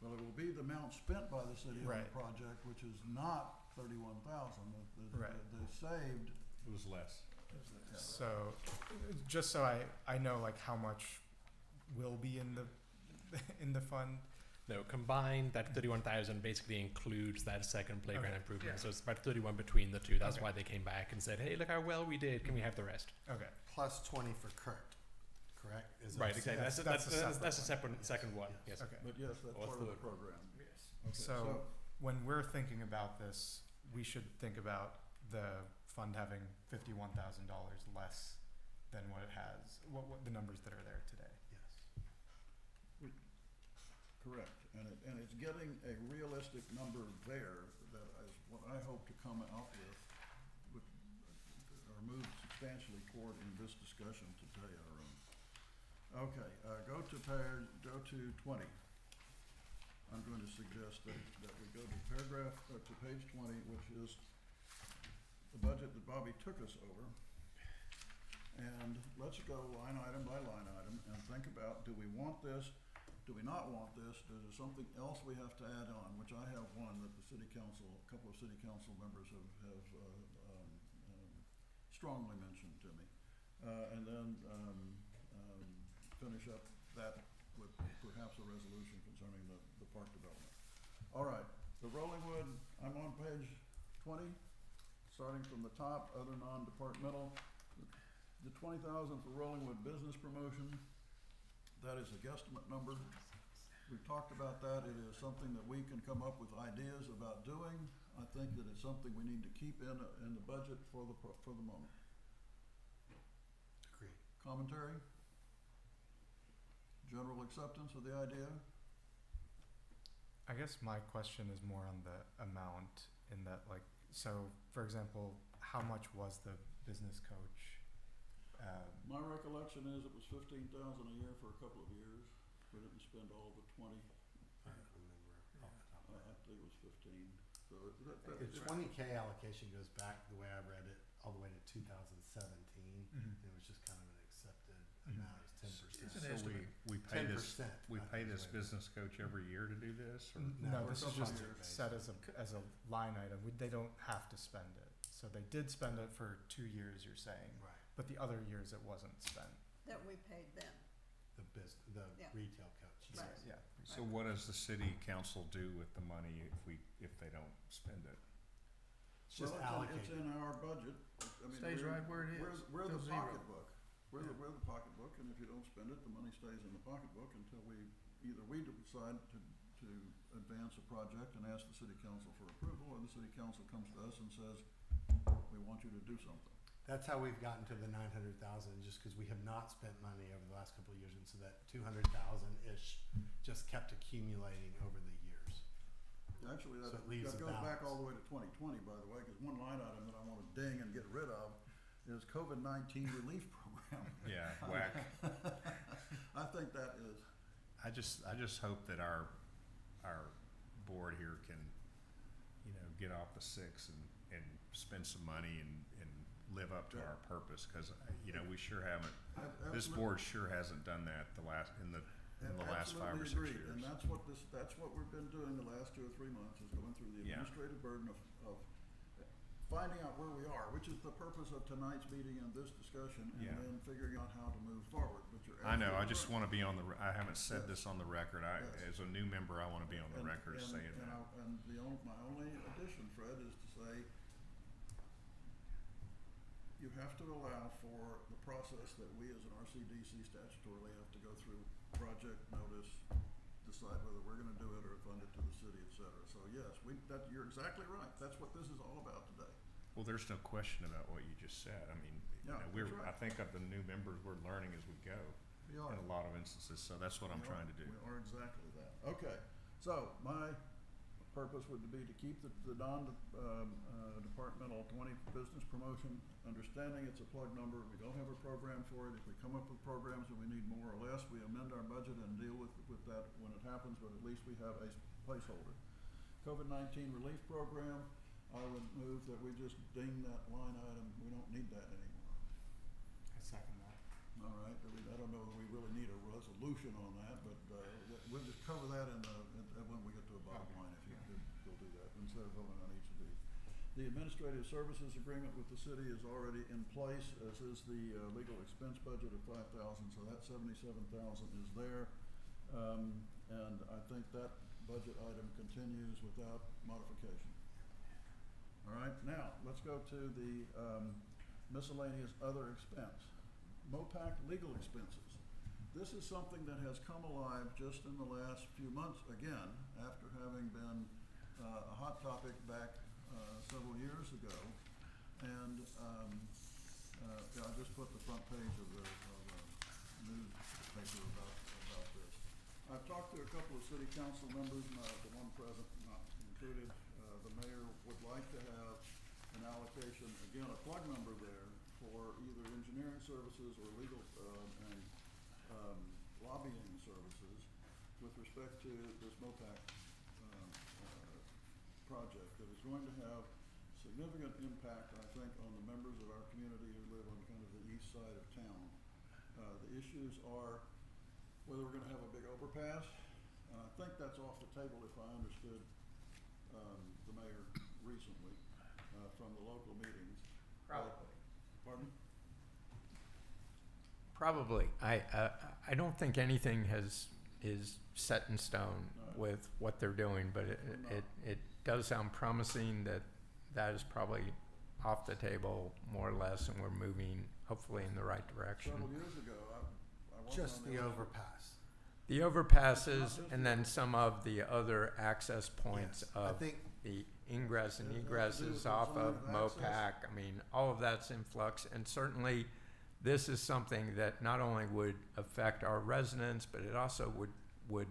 Well, it will be the amount spent by the city on the Right. project, which is not 31,000. Right. The saved. It was less. Yeah. So, just so I know like how much will be in the in the fund. No, combined, that 31,000 basically includes that second playground Okay. improvement. Yeah. So it's about 31 between the two. That's Okay. why they came back and said, hey, look how well we did. Can we have the rest? Okay. Plus 20 for Kurt, correct? Is Right, it- exactly. That's That's a a separate, Yes. second one, Yes. yes. Okay. But yes, that's Or part of the third. program. Yes. Okay, So when we're thinking about this, we should think about the fund having $51,000 less than what it has, what the numbers that are there today. Yes. correct. And it's getting a realistic number there that is what I hope to come out with or move substantially toward in this discussion today, Aaron. Okay, go to 20. I'm going to suggest that we go to to page 20, which is the budget that Bobby took us over. And let's go line item by line item and think about, do we want this? Do we not want this? Is there something else we have to add on? Which I have one that the city council, a couple of city council members have strongly mentioned to me. And then finish up that with perhaps a resolution concerning the park development. All right, the Rollingwood, I'm on page 20, starting from the top, other non-departmental. The 20,000 for Rollingwood business promotion, that is a guesstimate number. We've talked about that. It is something that we can come up with ideas about doing. I think that it's something we need to keep in the budget for the moment. Agreed. Commentary? General acceptance of the idea? I guess my question is more on the amount in that, like, so for example, how much was the business coach? My recollection is it was 15,000 a year for a couple of years. We didn't spend all the 20. I don't remember off the top of my I head. think it was 15. So The 20K allocation goes back, the way I read it, all the way to 2017. It was just kind of an accepted amount, it's 10%. It's an So estimate. we pay this, 10%. we I pay think is this what it is. business coach every year to do this, or? No, we're this is talking just year basis. set as a line item. They don't have to spend it. So they did spend it for 2 years, you're saying, Right, but the other years it wasn't spent. That we paid them. the Yeah. retail coach. Right. Yeah. So what does the city council do with the money if they don't spend it? It's just It's allocated. in our budget. I mean, Stays right where it is. We're the Till zero. pocketbook. We're the pocketbook, and if you don't spend it, the money stays in the pocketbook until either we decide to advance a project and ask the city council for approval, or the city council comes to us and says, we want you to do something. That's how we've gotten to the 900,000, just because we have not spent money over the last couple of years, and so that 200,000-ish just kept accumulating over the years. Actually, So it leaves that a goes back balance. all the way to 2020, by the way, because one line item that I want to ding and get rid of is COVID-19 relief program. Yeah, whack. I think that is, I just hope that our board here can, get off the six and spend some money and live up to our purpose, because, we sure haven't, this absolutely. board sure hasn't done that in the last 5 or 6 Absolutely years. agreed, and that's what we've been doing the last 2 or 3 months, is going through the Yeah. administrative burden of finding out where we are, which is the purpose of tonight's meeting and this discussion, and Yeah. then figuring out how to move forward, but you're I know, I absolutely just right. want to be on I haven't said Yes. this on the record. Yes. As a new member, I want to be on the And- record and- saying and that. my only addition, Fred, is to say, you have to allow for the process that we as an RCDC statutorily have to go through: project notice, decide whether we're gonna do it or fund it to the city, et cetera. So yes, you're exactly right. That's what this is all about today. Well, there's no question about what you just said. I mean, Yeah, that's right. I think of the new members, we're learning as we go We are. in a lot of instances, so that's what I'm We trying are. to do. We are exactly that. Okay, so my purpose would be to keep the non-departmental 20 business promotion, understanding it's a plug number. We don't have a program for it. If we come up with programs and we need more or less, we amend our budget and deal with that when it happens, but at least we have a placeholder. COVID-19 relief program, I would move that we just ding that line item. We don't need that anymore. I second that. All right, I don't know if we really need a resolution on that, but we'll just cover that when we get to a bottom line, if you'll do that, instead of voting on each of these. The administrative services agreement with the city is already in place, as is the legal expense budget of 5,000, so that 77,000 is there. And I think that budget item continues without modification. All right, now, let's go to the miscellaneous other expense. MOPAC legal expenses. this is something that has come alive just in the last few months, again, after having been a hot topic back several years ago. And yeah, I just put the front page of the newspaper about this. I've talked to a couple of city council members, the one present not included. The mayor would like to have an allocation, again, a plug number there for either engineering services or legal and lobbying services with respect to this MOPAC project that is going to have significant impact, I think, on the members of our community who live on kind of the east side of town. The issues are whether we're going to have a big overpass. I think that's off the table, if I understood the mayor recently from the local meetings. Probably. Pardon? Probably. I don't think anything is set in stone with what they're doing, but it does sound promising that is probably off the table more or less, and we're moving hopefully in the right direction. Several years ago, I wasn't Just on the other- overpass. The overpasses and then some of the other access points Yes, I of think the ingress and Does that have to do with egresses the off design of of access? MOPAC. I mean, all of that's in flux, and certainly this is something that not only would affect our residents, but it also would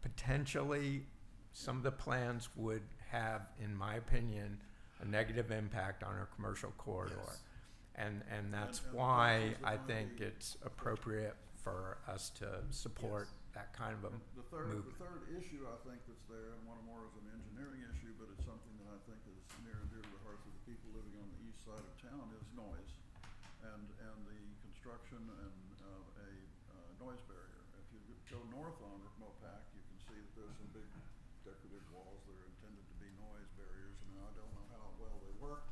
potentially, some of the plans would have, in my opinion, a negative impact on our commercial corridor. Yes. And that's And the why places that I might think be- it's appropriate for us to support that kind of a The third movement. issue I think that's there, and one more is an engineering issue, but it's something that I think is near and dear to the hearts of the people living on the east side of town, is noise and the construction and a noise barrier. If you go north on MOPAC, you can see that there's some big decorative walls that are intended to be noise barriers, and I don't know how well they work,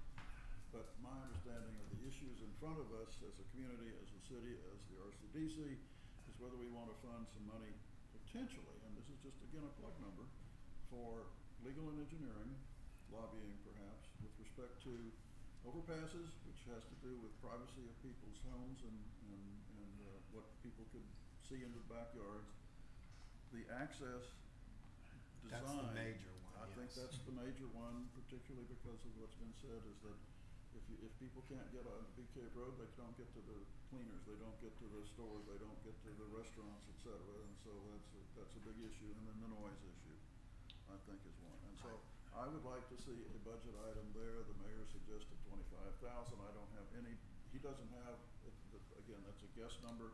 but my understanding of the issues in front of us as a community, as a city, as the RCDC, is whether we want to fund some money potentially, and this is just again a plug number, for legal and engineering, lobbying perhaps, with respect to overpasses, which has to do with privacy of people's homes and what people could see into the backyards. The access design. that's the major one, I think yes. that's the major one, particularly because of what's been said, is that if people can't get on Bee Cave Road, they don't get to the cleaners, they don't get to the stores, they don't get to the restaurants, et cetera, and so that's a big issue. And then the noise issue, I think, is one. And so I would like to see a budget item there. The mayor suggested 25,000. I don't have any, he doesn't have, again, that's a guess number.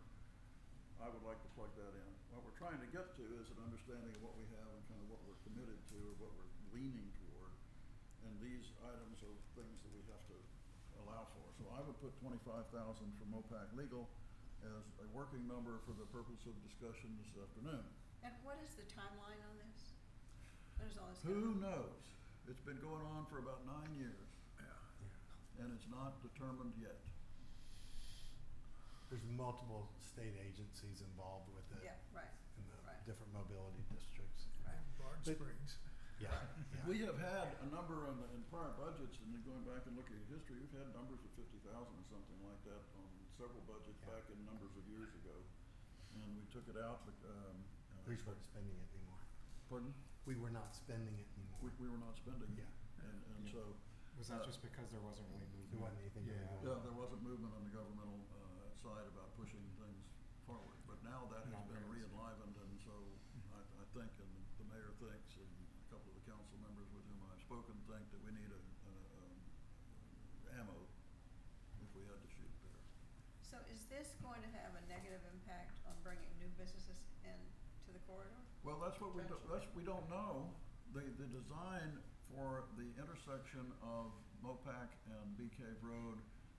I would like to plug that in. What we're trying to get to is an understanding of what we have and kind of what we're committed to or what we're leaning toward. And these items are things that we have to allow for. So I would put 25,000 for MOPAC legal as a working number for the purpose of discussion this afternoon. And what is the timeline on this? When is all this Who going on? knows? It's been going on for about 9 years. And it's not determined yet. There's multiple state agencies involved with it Yeah, right, in the right. different mobility districts. right. Barn But- Springs. Yeah, yeah. We have had a number in prior budgets, and then going back and looking at history, we've had numbers of 50,000 or something like that on several budgets Yeah. back in numbers of years ago. And we took it out, We just weren't spending it anymore. pardon? We were not spending it anymore. We were not spending it. Yeah. And Yeah. so, Was that just because there wasn't really movement? There wasn't anything Yeah. going yeah, there wasn't movement on the governmental side about pushing things forward. But now that has Now been there is. re-enlivened, and so I think, and the mayor thinks, and a couple of the council members with whom I've spoken think that we need ammo if we had to shoot there. So is this going to have a negative impact on bringing new businesses in to the corridor? Well, that's what we don't know. The design for the intersection of MOPAC and Bee Cave Road,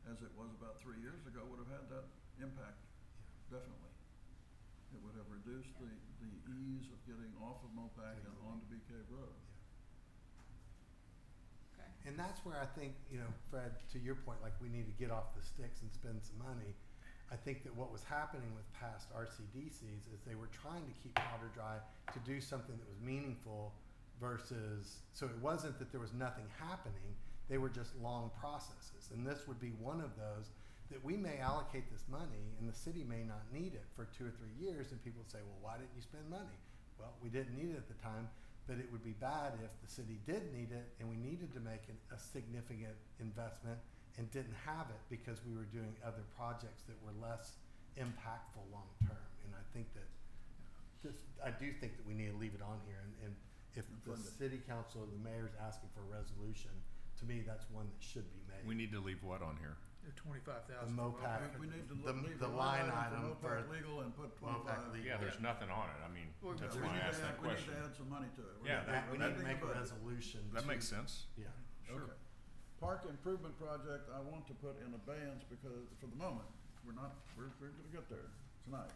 as it was about 3 years ago, would have had that impact, definitely. It would have reduced the ease of getting off of MOPAC and onto Bee Cave Road. Okay. And that's where I think, Fred, to your point, like we need to get off the sticks and spend some money. I think that what was happening with past RCDCs is they were trying to keep powder dry to do something that was meaningful versus, so it wasn't that there was nothing happening, they were just long processes. And this would be one of those that we may allocate this money and the city may not need it for 2 or 3 years, and people say, well, why didn't you spend money? Well, we didn't need it at the time, but it would be bad if the city did need it and we needed to make a significant investment and didn't have it because we were doing other projects that were less impactful long term. And I think that I do think that we need to leave it on here, and if the city council or the mayor's asking for a resolution, to me, that's one that should be made. We need to leave what on here? The 25,000. The MOPAC. We need to leave the a line line item item for for MOPAC legal and put MOPAC 25. legal. Yeah, there's nothing on it. I mean, Well, that's We why I need asked to that add, we need question. to add some money to it. We're Yeah, gonna- We we're need to amending make the a budget. resolution. That to- makes sense. Yeah. Sure. Okay. Park improvement project, I want to put in abeyance because, for the moment, we're gonna get there tonight.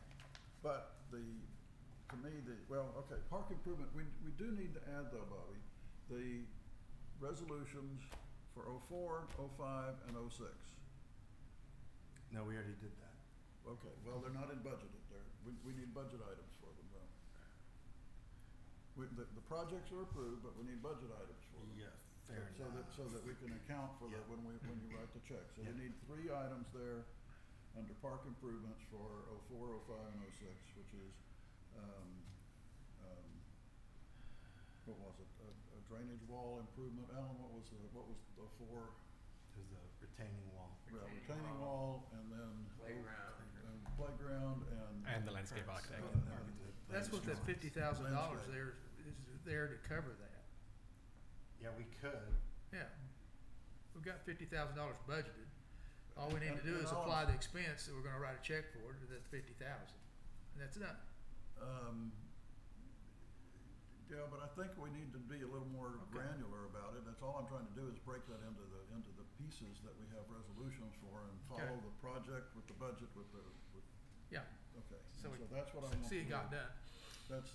But to me, park improvement, we do need to add though, Bobby, the resolutions for '04, '05, and '06. No, we already did that. Okay, well, they're not in budgeted there. We need budget items for them though. The projects are approved, but we need budget items for them. Yeah, fair So enough. that we can account for that Yeah. when you write the check. So Yeah. we need 3 items there under park improvements for '04, '05, and '06, which is, what was it? A drainage wall improvement. Alan, what was the 4? There's a retaining wall. Retaining wall, and then playground And the landscape architect. That's what that $50,000 Landscape. there is there to cover that. Yeah, we could. Yeah. We've got $50,000 budgeted. All we need to do And is all apply the expense that we're gonna write a check for, that's 50,000. And that's done. Yeah, but I think we need to be a little more Okay. granular about it. That's all I'm trying to do is break that into the pieces that we have resolutions for and follow Okay. the project with the budget with. Yeah. Okay, So so we- that's what I want. See, it to got do. done. That's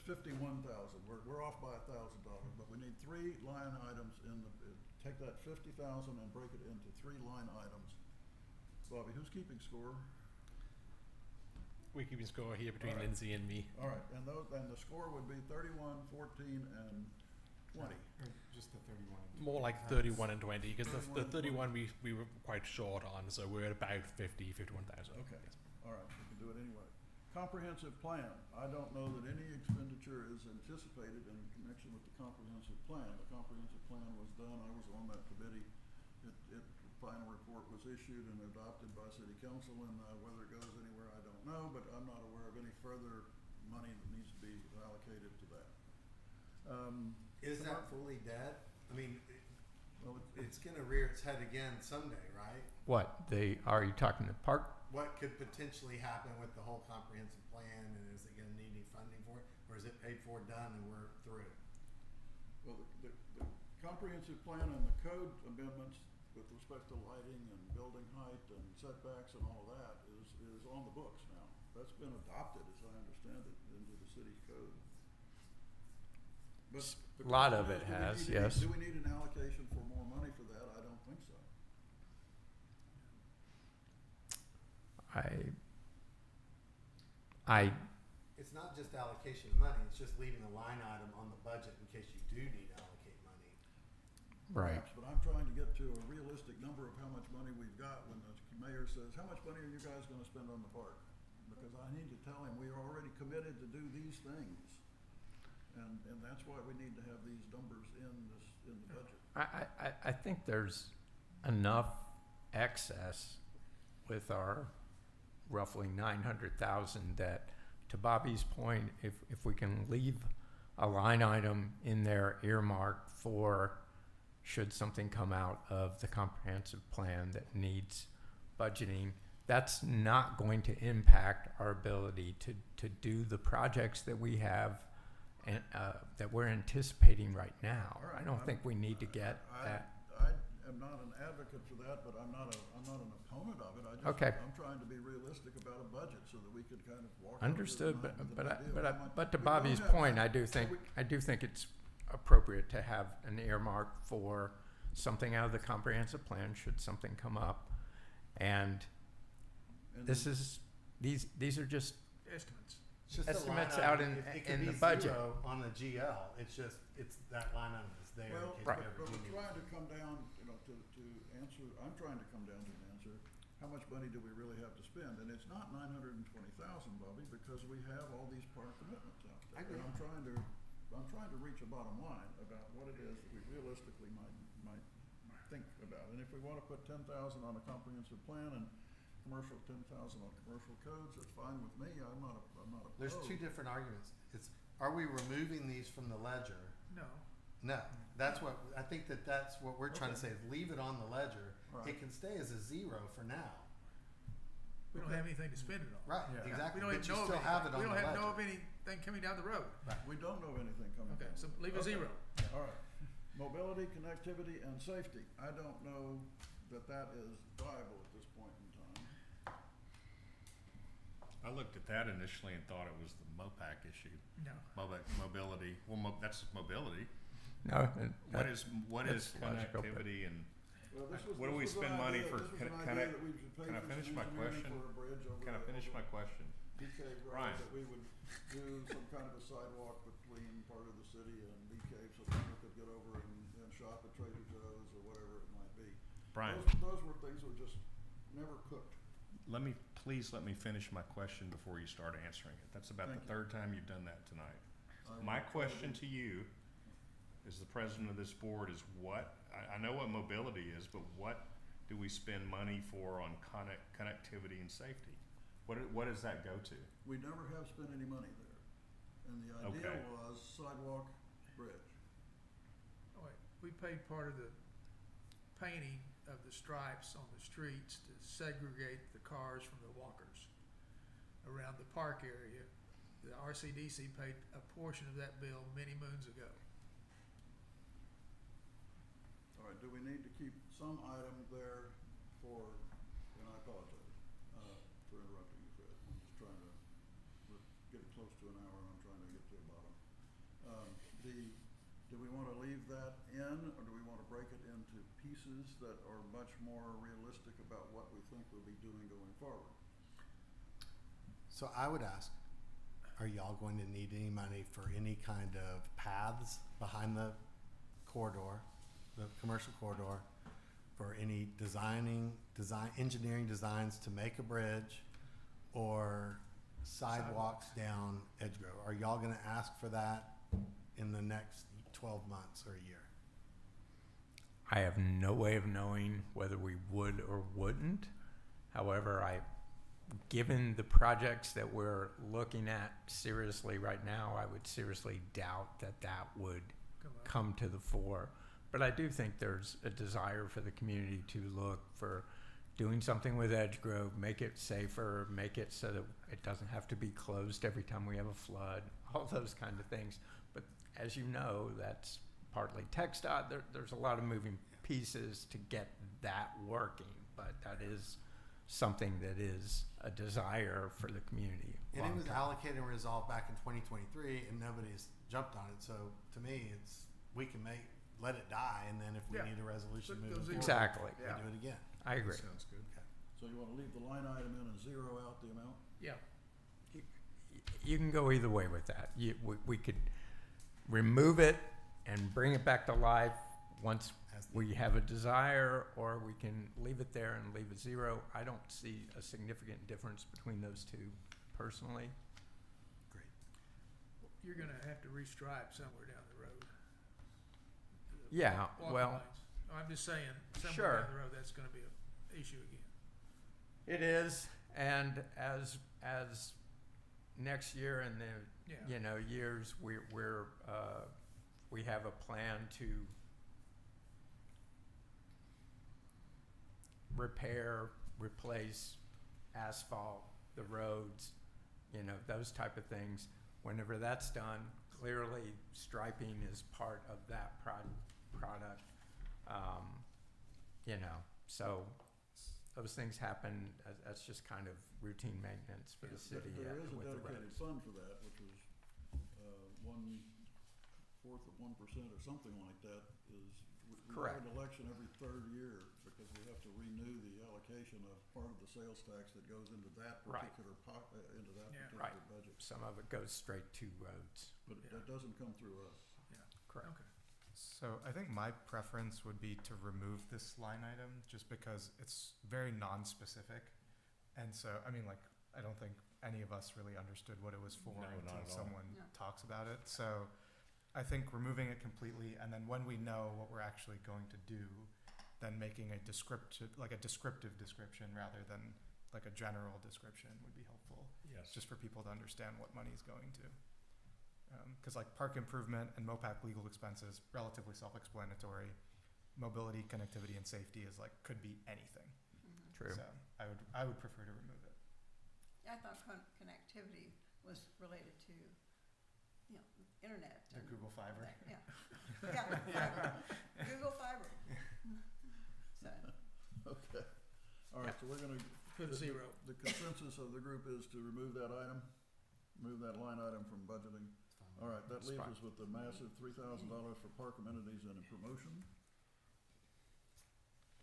51,000. We're off by $1,000, but we need 3 line items take that 50,000 and break it into 3 line items. Bobby, who's keeping score? We're keeping score here between All right. Lindsay and me. All right, and the score would be 31, 14, and 20. Or just the 31. More like 31 and 20, because the 31 31 we were quite short on, so we're at about 51,000. Okay. All right, we can do it anyway. Comprehensive plan. I don't know that any expenditure is anticipated in connection with the comprehensive plan. The comprehensive plan was done, I was on that committee. The final report was issued and adopted by city council, and whether it goes anywhere, I don't know, but I'm not aware of any further money that needs to be allocated to that. Is that fully dead? I mean, Well, it's gonna rear its head again someday, right? What, are you talking the park? What could potentially happen with the whole comprehensive plan, and is it gonna need any funding for it? Or is it paid for, done, and we're through? Well, the comprehensive plan and the code amendments with respect to lighting and building height and setbacks and all of that is on the books now. That's been adopted, as I understand it, into the city's code. But the A lot question of it is, has, do we need yes. Do we need an allocation for more money for that? I don't think so. It's not just allocation of money, it's just leaving a line item on the budget in case you do need to allocate money. Right. Perhaps, but I'm trying to get to a realistic number of how much money we've got when the mayor says, how much money are you guys gonna spend on the park? Because I need to tell him, we are already committed to do these things. And that's why we need to have these numbers in the budget. I think there's enough excess with our roughly 900,000 that, to Bobby's point, if we can leave a line item in there earmarked for should something come out of the comprehensive plan that needs budgeting, that's not going to impact our ability to do the projects that we have and that we're anticipating right now. All right, I don't think we need to get that. I am not an advocate for that, but I'm not an opponent of it. Okay. I'm trying to be realistic about a budget so that we could kind of walk. Understood, out of it with an idea of how much- but to we don't Bobby's have- point, I do think it's appropriate to have an earmark for something out of the comprehensive plan should something come up. And and these are just Estimates. It's just a estimates line out item. in It could the be budget. 0 on the GL, it's that line item is there Well, in case but we ever we're do need it. trying to come down, to answer, I'm trying to come down to an answer. how much money do we really have to spend? And it's not 920,000, Bobby, because we have all these park commitments out there. I agree. And I'm trying to reach a bottom line about what it is that we realistically might think about. And if we want to put 10,000 on a comprehensive plan and commercial 10,000 on commercial codes, that's fine with me. I'm not opposed. There's two different arguments. Are we removing these from the ledger? No. No, that's what, I think that's what we're trying to say, Okay. is leave it on the ledger. Right. It can stay as a zero for now. We don't have anything to spend it on. Right, Yeah. exactly, We don't but even you know of still have it anything. on We the don't know of ledger. anything coming down the road. We don't know of anything coming. Okay, down. so leave a Okay. zero. All right. Mobility, connectivity, and safety. I don't know that is viable at this point in time. I looked at that initially and thought it was the MOPAC issue. No. Mobility, well, that's mobility. No, What is that's logical, but- connectivity and, Well, this was, What do we this was an spend money idea- for- this was can- an can idea I- that we should pay can I for finish some my engineering question? for a bridge over can I finish over my question? BK Road, Brian. that we would do some kind of a sidewalk between part of the city and BK so people could get over and shop at Trader Joe's or whatever it might be. Brian, Those were things that were just never cooked. please let me finish my question before you start answering it. That's about Thank the you. third time you've done that tonight. I My will try question to you, as the president of this board, is what, I know what mobility is, but what do we spend money for on connectivity and safety? What does that go to? We never have spent any money there. And the idea Okay. was sidewalk, bridge. Oh, wait, we paid part of the painting of the stripes on the streets to segregate the cars from the walkers around the park area. The RCDC paid a portion of that bill many moons ago. All right, do we need to keep some item there for, and I apologize, for interrupting you, Fred. I'm just trying to, we're getting close to an hour and I'm trying to get to a bottom. Do we wanna leave that in, or do we wanna break it into pieces that are much more realistic about what we think we'll be doing going forward? So I would ask, are y'all going to need any money for any kind of paths behind the corridor, the commercial corridor, for any engineering designs to make a bridge or sidewalks down Edge Grove? Are y'all gonna ask for that in the next 12 months or a year? I have no way of knowing whether we would or wouldn't. However, given the projects that we're looking at seriously right now, I would seriously doubt that would come to the fore. But I do think there's a desire for the community to look for doing something with Edge Grove, make it safer, make it so that it doesn't have to be closed every time we have a flood, all those kind of things. But as you know, that's partly TxDOT. There's a lot of moving pieces to get that working, but that is something that is a desire for the community. And it was long-term. allocated and resolved back in 2023 and nobody's jumped on it. So to me, we can let it die, and then if we Yeah. need a resolution Put moving those forward, Exactly. we Yeah. do it again. I agree. Sounds good. So you wanna leave the line item in and zero out the amount? Yeah, You can go either way with that. We could remove it and bring it back to life once we have a desire, or we can leave it there and leave it zero. I don't see a significant difference between those two personally. Great. you're gonna have to restripe somewhere down the road. Yeah, Walking well, lanes. I'm just saying, somewhere Sure. down the road, that's gonna be an issue again. it is, and as next year and the Yeah. years, we have a plan to repair, replace asphalt, the roads, those type of things. Whenever that's done, clearly striping is part of that product. So those things happen. That's just kind of routine maintenance for the city There is a with the dedicated roads. fund for that, which was, 1/4 of 1% or something like that is, we have Correct. an election every third year because we have to renew the allocation of part of the sales tax that goes into that Right. particular into that Yeah. particular Right. budget. Some of it goes straight to roads. But Yeah. it doesn't come through us. Correct. Okay. So I think my preference would be to remove this line item just because it's very non-specific. And so, I mean, like, I don't think any of us really understood what it was for No, not until at all. someone No. talks about it. So I think removing it completely, and then when we know what we're actually going to do, then making a descriptive description rather than like a general description would be helpful, Yes. just for people to understand what money's going to. Because like park improvement and MOPAC legal expenses, relatively self-explanatory. Mobility, connectivity, and safety is like, could be anything. Mhm. True. So I would prefer to remove it. I thought connectivity was related to, internet. The and Google all Fiber. that, Yeah. Yeah, Google Fiber. So, Okay. All right, so we're gonna. Put a zero. The consensus of the group is to remove that item, remove that line item from budgeting. All right, that leaves us with the massive $3,000 for park amenities and a promotion.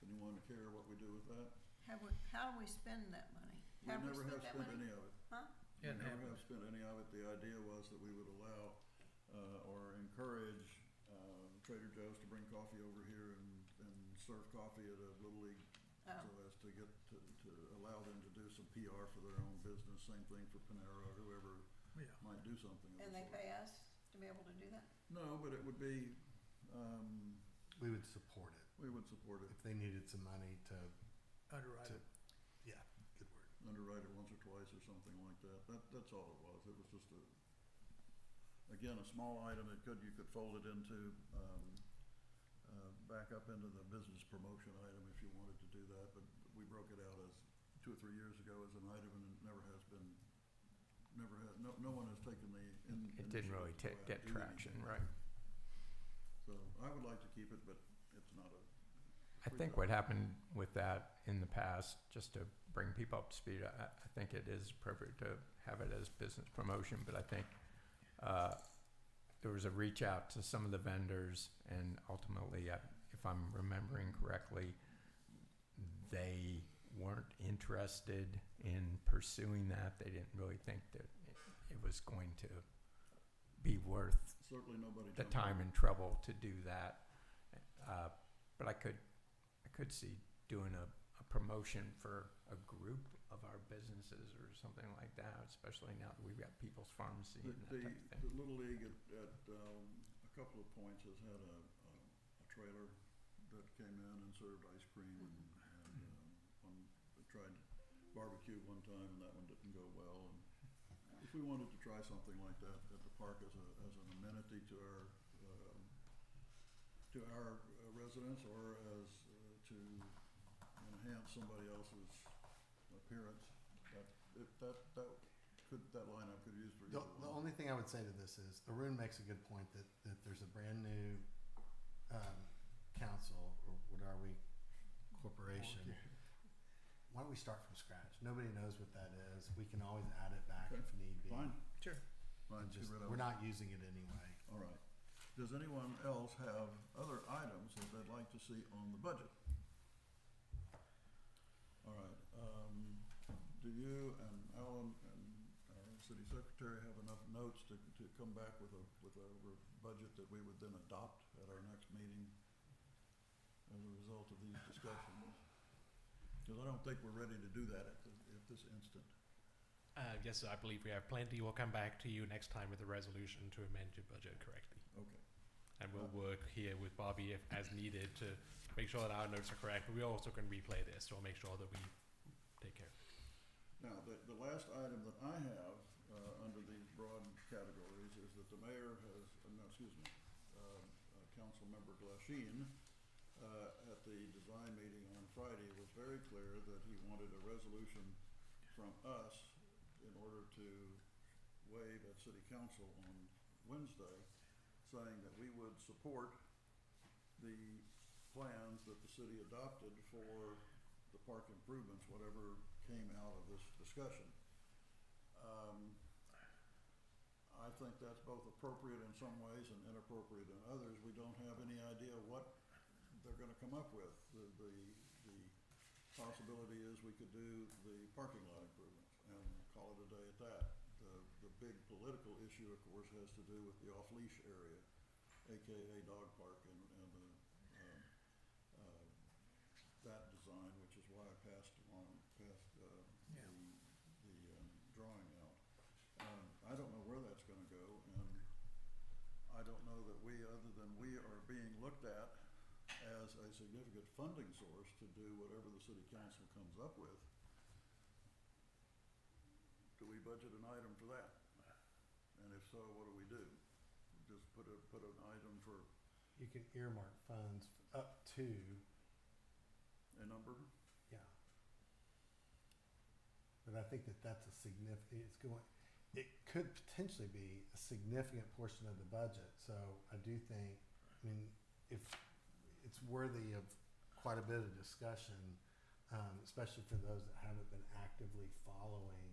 Anyone care what we do with that? how do we spend that money? We Have we never have spent that spent money? any of it. Huh? We Yeah, never have spent any of it. The idea was that we would allow, or encourage, Trader Joe's to bring coffee over here and serve coffee at a Little League, Oh, so as to get to allow them to do some PR for their own business. Same thing for Panera or whoever Yeah. might do something of and the they sort. pay us to be able to do that? No, but it would be, We would support it we would support it, if they needed some money to, Underwrite it. yeah, good word. underwrite it once or twice or something like that. That's all it was. It was just again, a small item. You could fold it into, back up into the business promotion item if you wanted to do that, but we broke it out as 2 or 3 years ago as an item, and it never has been, no one has taken the It didn't really initiative to go out get and do traction, anything. right? So I would like to keep it, but it's not a. I think what happened with that in the past, just to bring people up to speed, I think it is appropriate to have it as business promotion, but I think there was a reach out to some of the vendors, and ultimately, if I'm remembering correctly, they weren't interested in pursuing that. They didn't really think that it was going to be worth Certainly nobody. the jumped time on it. and trouble to do that. But I could see doing a promotion for a group of our businesses or something like that, especially now that we've got People's Pharmacy and that type of The thing. Little League at a couple of points has had a trailer that came in and served ice cream and tried barbecue one time, and that one didn't go well. And if we wanted to try something like that at the park as an amenity to our residents, or as to enhance somebody else's appearance, that lineup could use for The either one. only thing I would say to this is, Arun makes a good point that there's a brand new, council, or what are we, corporation. Why don't we start from scratch? Nobody knows what that is. We can always add it back Okay. if need be. Fine. Sure. Fine, And get just, rid of we're it. not using it anyway. All right. Does anyone else have other items that they'd like to see on the budget? All right, do you and Alan and our city secretary have enough notes to come back with a budget that we would then adopt at our next meeting as a result of these discussions? Because I don't think we're ready to do that at this instant. Yes, I believe we have plenty. We'll come back to you next time with a resolution to amend your budget correctly. Okay. And we'll work here with Bobby if as needed to make sure that our notes are correct. But we also can replay this, so we'll make sure that we take care of it. Now, the last item that I have, under these broad categories is that the mayor has, Councilmember Glasheen, at the design meeting on Friday was very clear that he wanted a resolution from us in order to waive at city council on Wednesday, saying that we would support the plans that the city adopted for the park improvements, whatever came out of this discussion. I think that's both appropriate in some ways and inappropriate in others. We don't have any idea what they're gonna come up with. The possibility is we could do the parking lot improvements and call it a day at that. The big political issue, of course, has to do with the off-leash area. AKA dog park and that design, which is why I passed the drawing out. I don't know where that's gonna go, and I don't know that we, other than we are being looked at as a significant funding source to do whatever the city council comes up with. Do we budget an item for that? And if so, what do we do? Just put an item for You can earmark funds up to, a number? yeah. But I think that that's a it could potentially be a significant portion of the budget. So I do think, I mean, if it's worthy of quite a bit of discussion, especially for those that haven't been actively following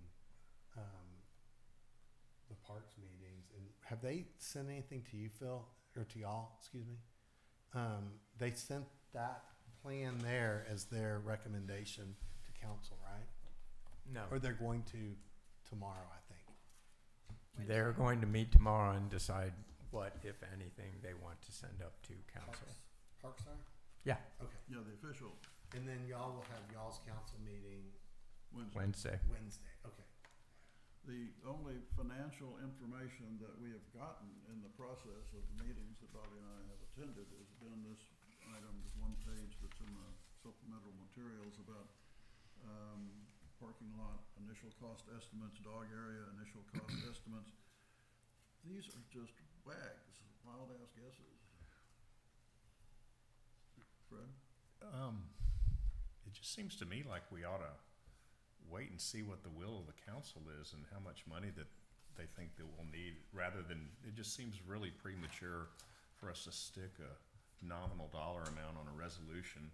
the parks meetings. And have they sent anything to you, Phil, or to y'all? Excuse me. They sent that plan there as their recommendation to council, right? No, Or they're going to tomorrow, I think. they're going to meet tomorrow and decide what, if anything, they want to send up to council. Parks are? Yeah, Okay. Yeah, the official And then y'all will have y'all's council meeting Wednesday. Wednesday. Wednesday. Okay. The only financial information that we have gotten in the process of the meetings that Bobby and I have attended has been this item, this one page that's in the supplemental materials about parking lot, initial cost estimates, dog area, initial cost estimates. These are just wags, wild ass guesses. Fred? It just seems to me like we ought to wait and see what the will of the council is and how much money that they think that we'll need, rather than, it just seems really premature for us to stick a nominal dollar amount on a resolution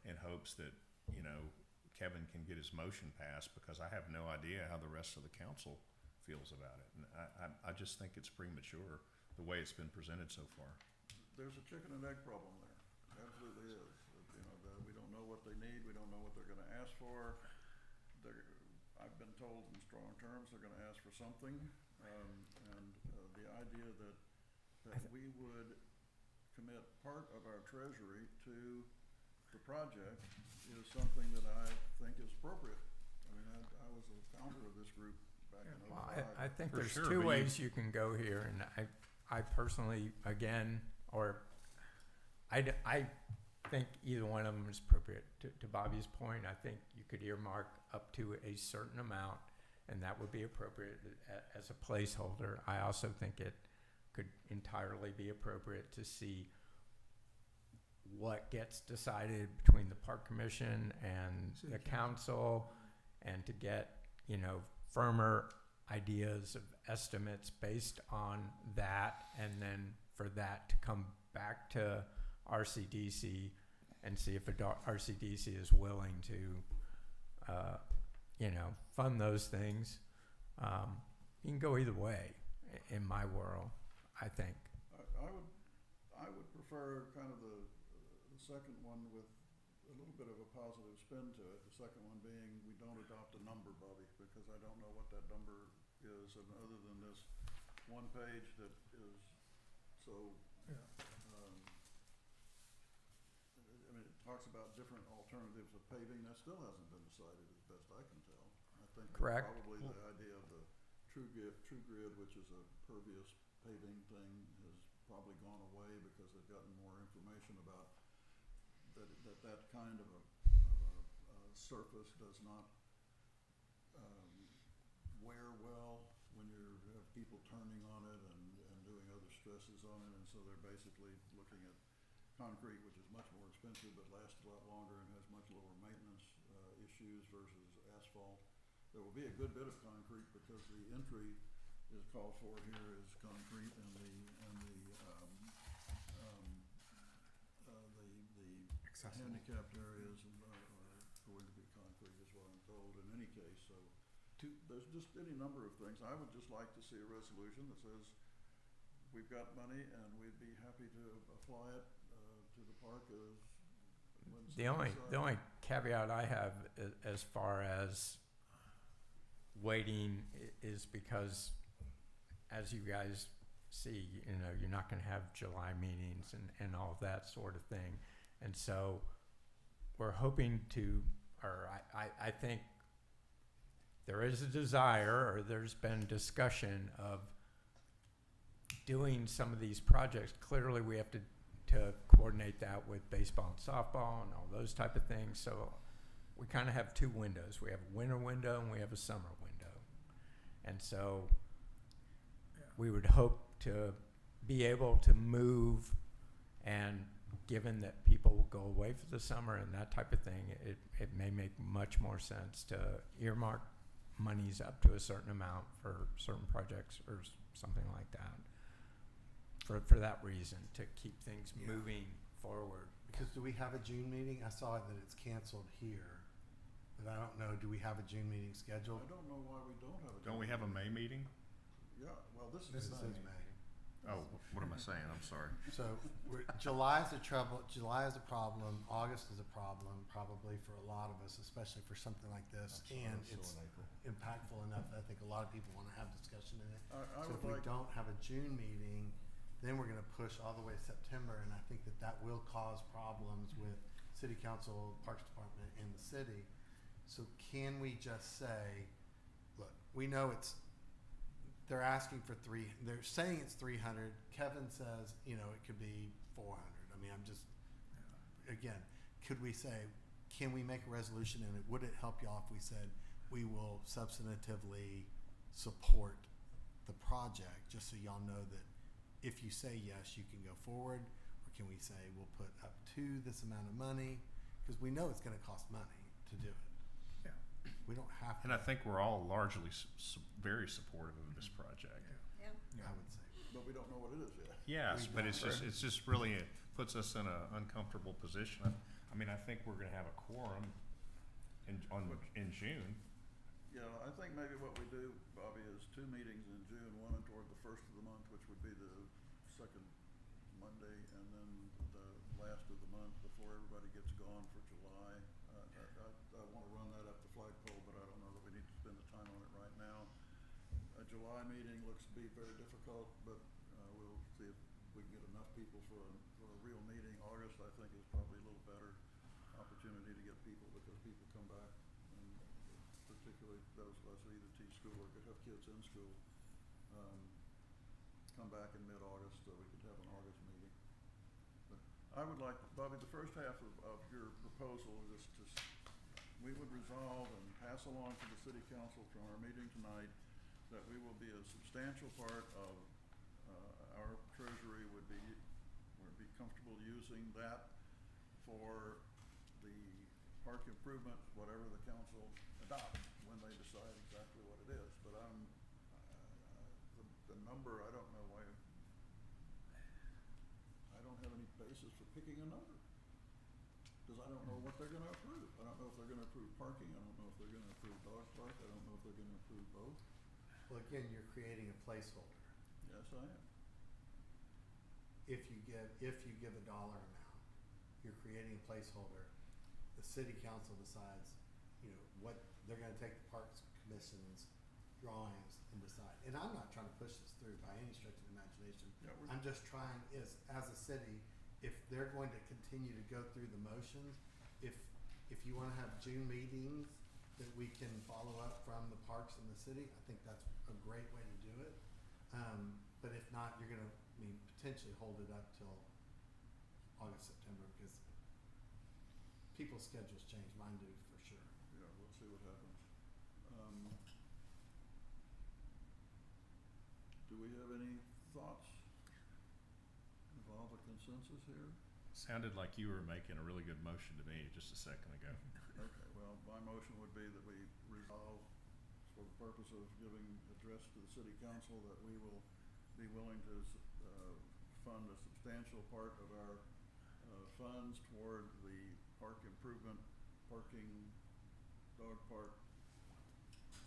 in hopes that, you know, Kevin can get his motion passed, because I have no idea how the rest of the council feels about it. And I just think it's premature, the way it's been presented so far. There's a chicken and egg problem there. Absolutely is. You know, we don't know what they need. We don't know what they're gonna ask for. I've been told in strong terms they're gonna ask for something. The idea that we would commit part of our treasury to the project is something that I think is appropriate. I mean, I was a founder of this group back in Well, '05. I think For there's sure, two but ways you can go here, and I personally, again, I think either one of them is appropriate. To Bobby's point, I think you could earmark up to a certain amount, and that would be appropriate as a placeholder. I also think it could entirely be appropriate to see what gets decided between the park commission and the council, and to get, you know, firmer ideas of estimates based on that, and then for that to come back to RCDC and see if RCDC is willing to, you know, fund those things. You can go either way in my world, I think. I would prefer kind of the second one with a little bit of a positive spin to it. The second one being we don't adopt a number, Bobby, because I don't know what that number is, and other than this one page that is so, Yeah. I mean, it talks about different alternatives of paving. That still hasn't been decided as best I can tell. I think that Correct. probably the idea of the True Grid, which is a pervious paving thing, has probably gone away because they've gotten more information about that kind of a surface does not wear well when you have people turning on it and doing other stresses on it, and so they're basically looking at concrete, which is much more expensive but lasts a lot longer and has much lower maintenance issues versus asphalt. There will be a good bit of concrete because the entry is called for here is concrete, and the handicapped areas are going to be concrete is what I'm told in any case. So there's just any number of things. I would just like to see a resolution that says we've got money and we'd be happy to apply it to the park as when The only caveat I have as far as waiting is because, as you guys see, you know, you're not gonna have July meetings and all of that sort of thing. And so we're hoping to, or I think there is a desire, or there's been discussion of doing some of these projects. Clearly, we have to coordinate that with baseball and softball and all those type of things. So we kind of have two windows. We have a winter window and we have a summer window. And so we would hope to be able to move, and given that people will go away for the summer and that type of thing, it may make much more sense to earmark monies up to a certain amount for certain projects or something like that. For that reason, to keep things Yeah. moving forward. Because do we have a June meeting? I saw that it's canceled here, but I don't know, do we have a June meeting scheduled? I don't know why we don't have a. Don't we have a May meeting? Yeah, well, this This is is May. May. Oh, what am I saying? I'm sorry. So July is July is a problem, August is a problem, probably for a lot of us, especially for something like this. And it's impactful enough that I think a lot of people want to have discussion in it. I So would if we like, don't have a June meeting, then we're gonna push all the way to September, and I think that will cause problems with city council, parks department, and the city. So can we just say, look, we know they're asking for they're saying it's 300, Kevin says, you know, it could be 400, I mean, again, could we say, can we make a resolution, and would it help y'all if we said, we will substantively support the project, just so y'all know that if you say yes, you can go forward, or can we say we'll put up to this amount of money? Because we know it's going to cost money to do it. Yeah. We don't have to. And I think we're all largely very supportive of this project. Yeah. I would say. but we don't know what it is yet. Yes, We but don't. it's just really, it puts us in an uncomfortable position. I mean, I think we're gonna have a quorum in June. Yeah, I think maybe what we do, Bobby, is 2 meetings in June, one toward the first of the month, which would be the second Monday, and then the last of the month before everybody gets gone for July. I wanna run that up the flagpole, but I don't know that we need to spend the time on it right now. A July meeting looks to be very difficult, but, we'll see if we can get enough people for a real meeting. August, I think, is probably a little better opportunity to get people, because people come back, and particularly those of us who either teach school or could have kids in school, come back in mid-August, so we could have an August meeting. But I would like, Bobby, the first half of your proposal is just, we would resolve and pass along to the city council from our meeting tonight that we will be a substantial part of, our treasury would be comfortable using that for the park improvement, whatever the council adopts when they decide exactly what it is. But the number, I don't know why, I don't have any basis for picking a number. Because I don't know what they're gonna approve. I don't know if they're gonna approve parking, I don't know if they're gonna approve dog park, I don't know if they're gonna approve both. Well, again, you're creating a placeholder. Yes, I am. If you give a dollar amount, you're creating a placeholder. The city council decides, you know, what, they're gonna take the Parks Commission's drawings and decide. And I'm not trying to push this through by any stretch of the imagination. Yeah, I'm just trying, as a city, if they're going to continue to go through the motions, if you wanna have June meetings that we can follow up from the parks and the city, I think that's a great way to do it. But if not, you're gonna, potentially hold it up till August, September, because people's schedules change, mine do for sure. Yeah, we'll see what happens. Do we have any thoughts? Involve a consensus here? Sounded like you were making a really good motion to me just a second ago. Okay, well, my motion would be that we resolve, for the purpose of giving address to the city council, that we will be willing to fund a substantial part of our funds toward the park improvement, parking, dog park,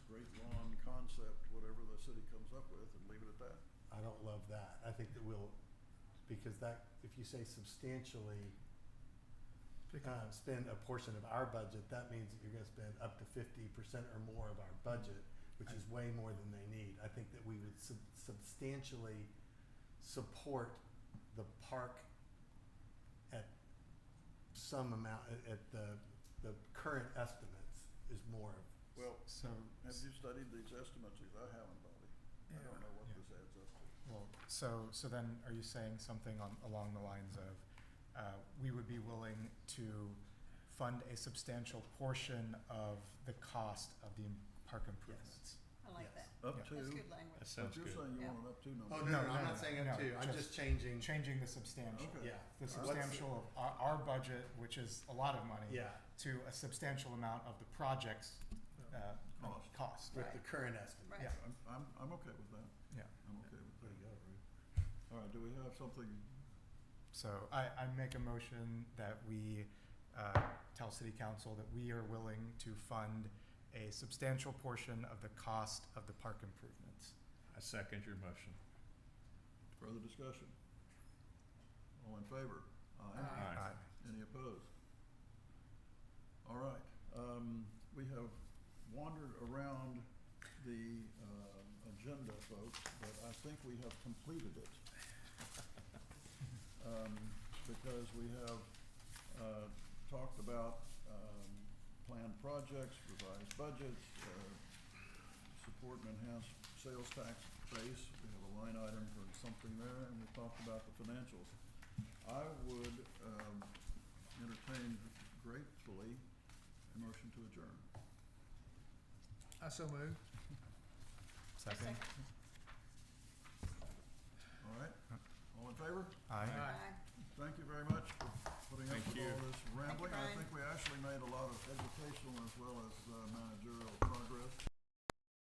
great lawn concept, whatever the city comes up with, and leave it at that. I don't love that. I think that because that, if you say substantially spend a portion of our budget, that means that you're gonna spend up to 50% or more of our budget, which is way more than they need. I think that we would substantially support the park at some amount, at the current estimates is more of. Well, So, have you studied these estimates? Because I haven't, Bobby. I don't know what Yeah. this adds up to. well, so then are you saying something along the lines of, we would be willing to fund a substantial portion of the cost of the park improvements? I like Yes. that. Up Yeah. to, That's good language. That sounds but you're good. saying you Yeah. want an up to number. Oh, No, no, no, I'm no, not saying no, up to, I'm just just changing, Changing the substantial. Okay. yeah. The What's- substantial of our budget, which is a lot of money, Yeah, to a substantial amount of the project's cost. with Right. the current estimate. Right. Yeah. I'm okay with that. Yeah. I'm okay with There that. you go, Ruth. All right, do we have something, So I make a motion that we tell city council that we are willing to fund a substantial portion of the cost of the park improvements. I second your motion. further discussion? All in favor? Aye. Any opposed? All right, we have wandered around the agenda, folks, but I think we have completed it. Because we have talked about planned projects, revised budgets, support and enhance sales tax base. We have a line item for something there, and we talked about the financials. I would entertain gratefully a motion to adjourn. I so moved. Second? All right, all in favor? Aye. Aye. Thank you very much for putting up Thank with you. all this rambling. I Brian. think we actually made a lot of educational as well as managerial progress.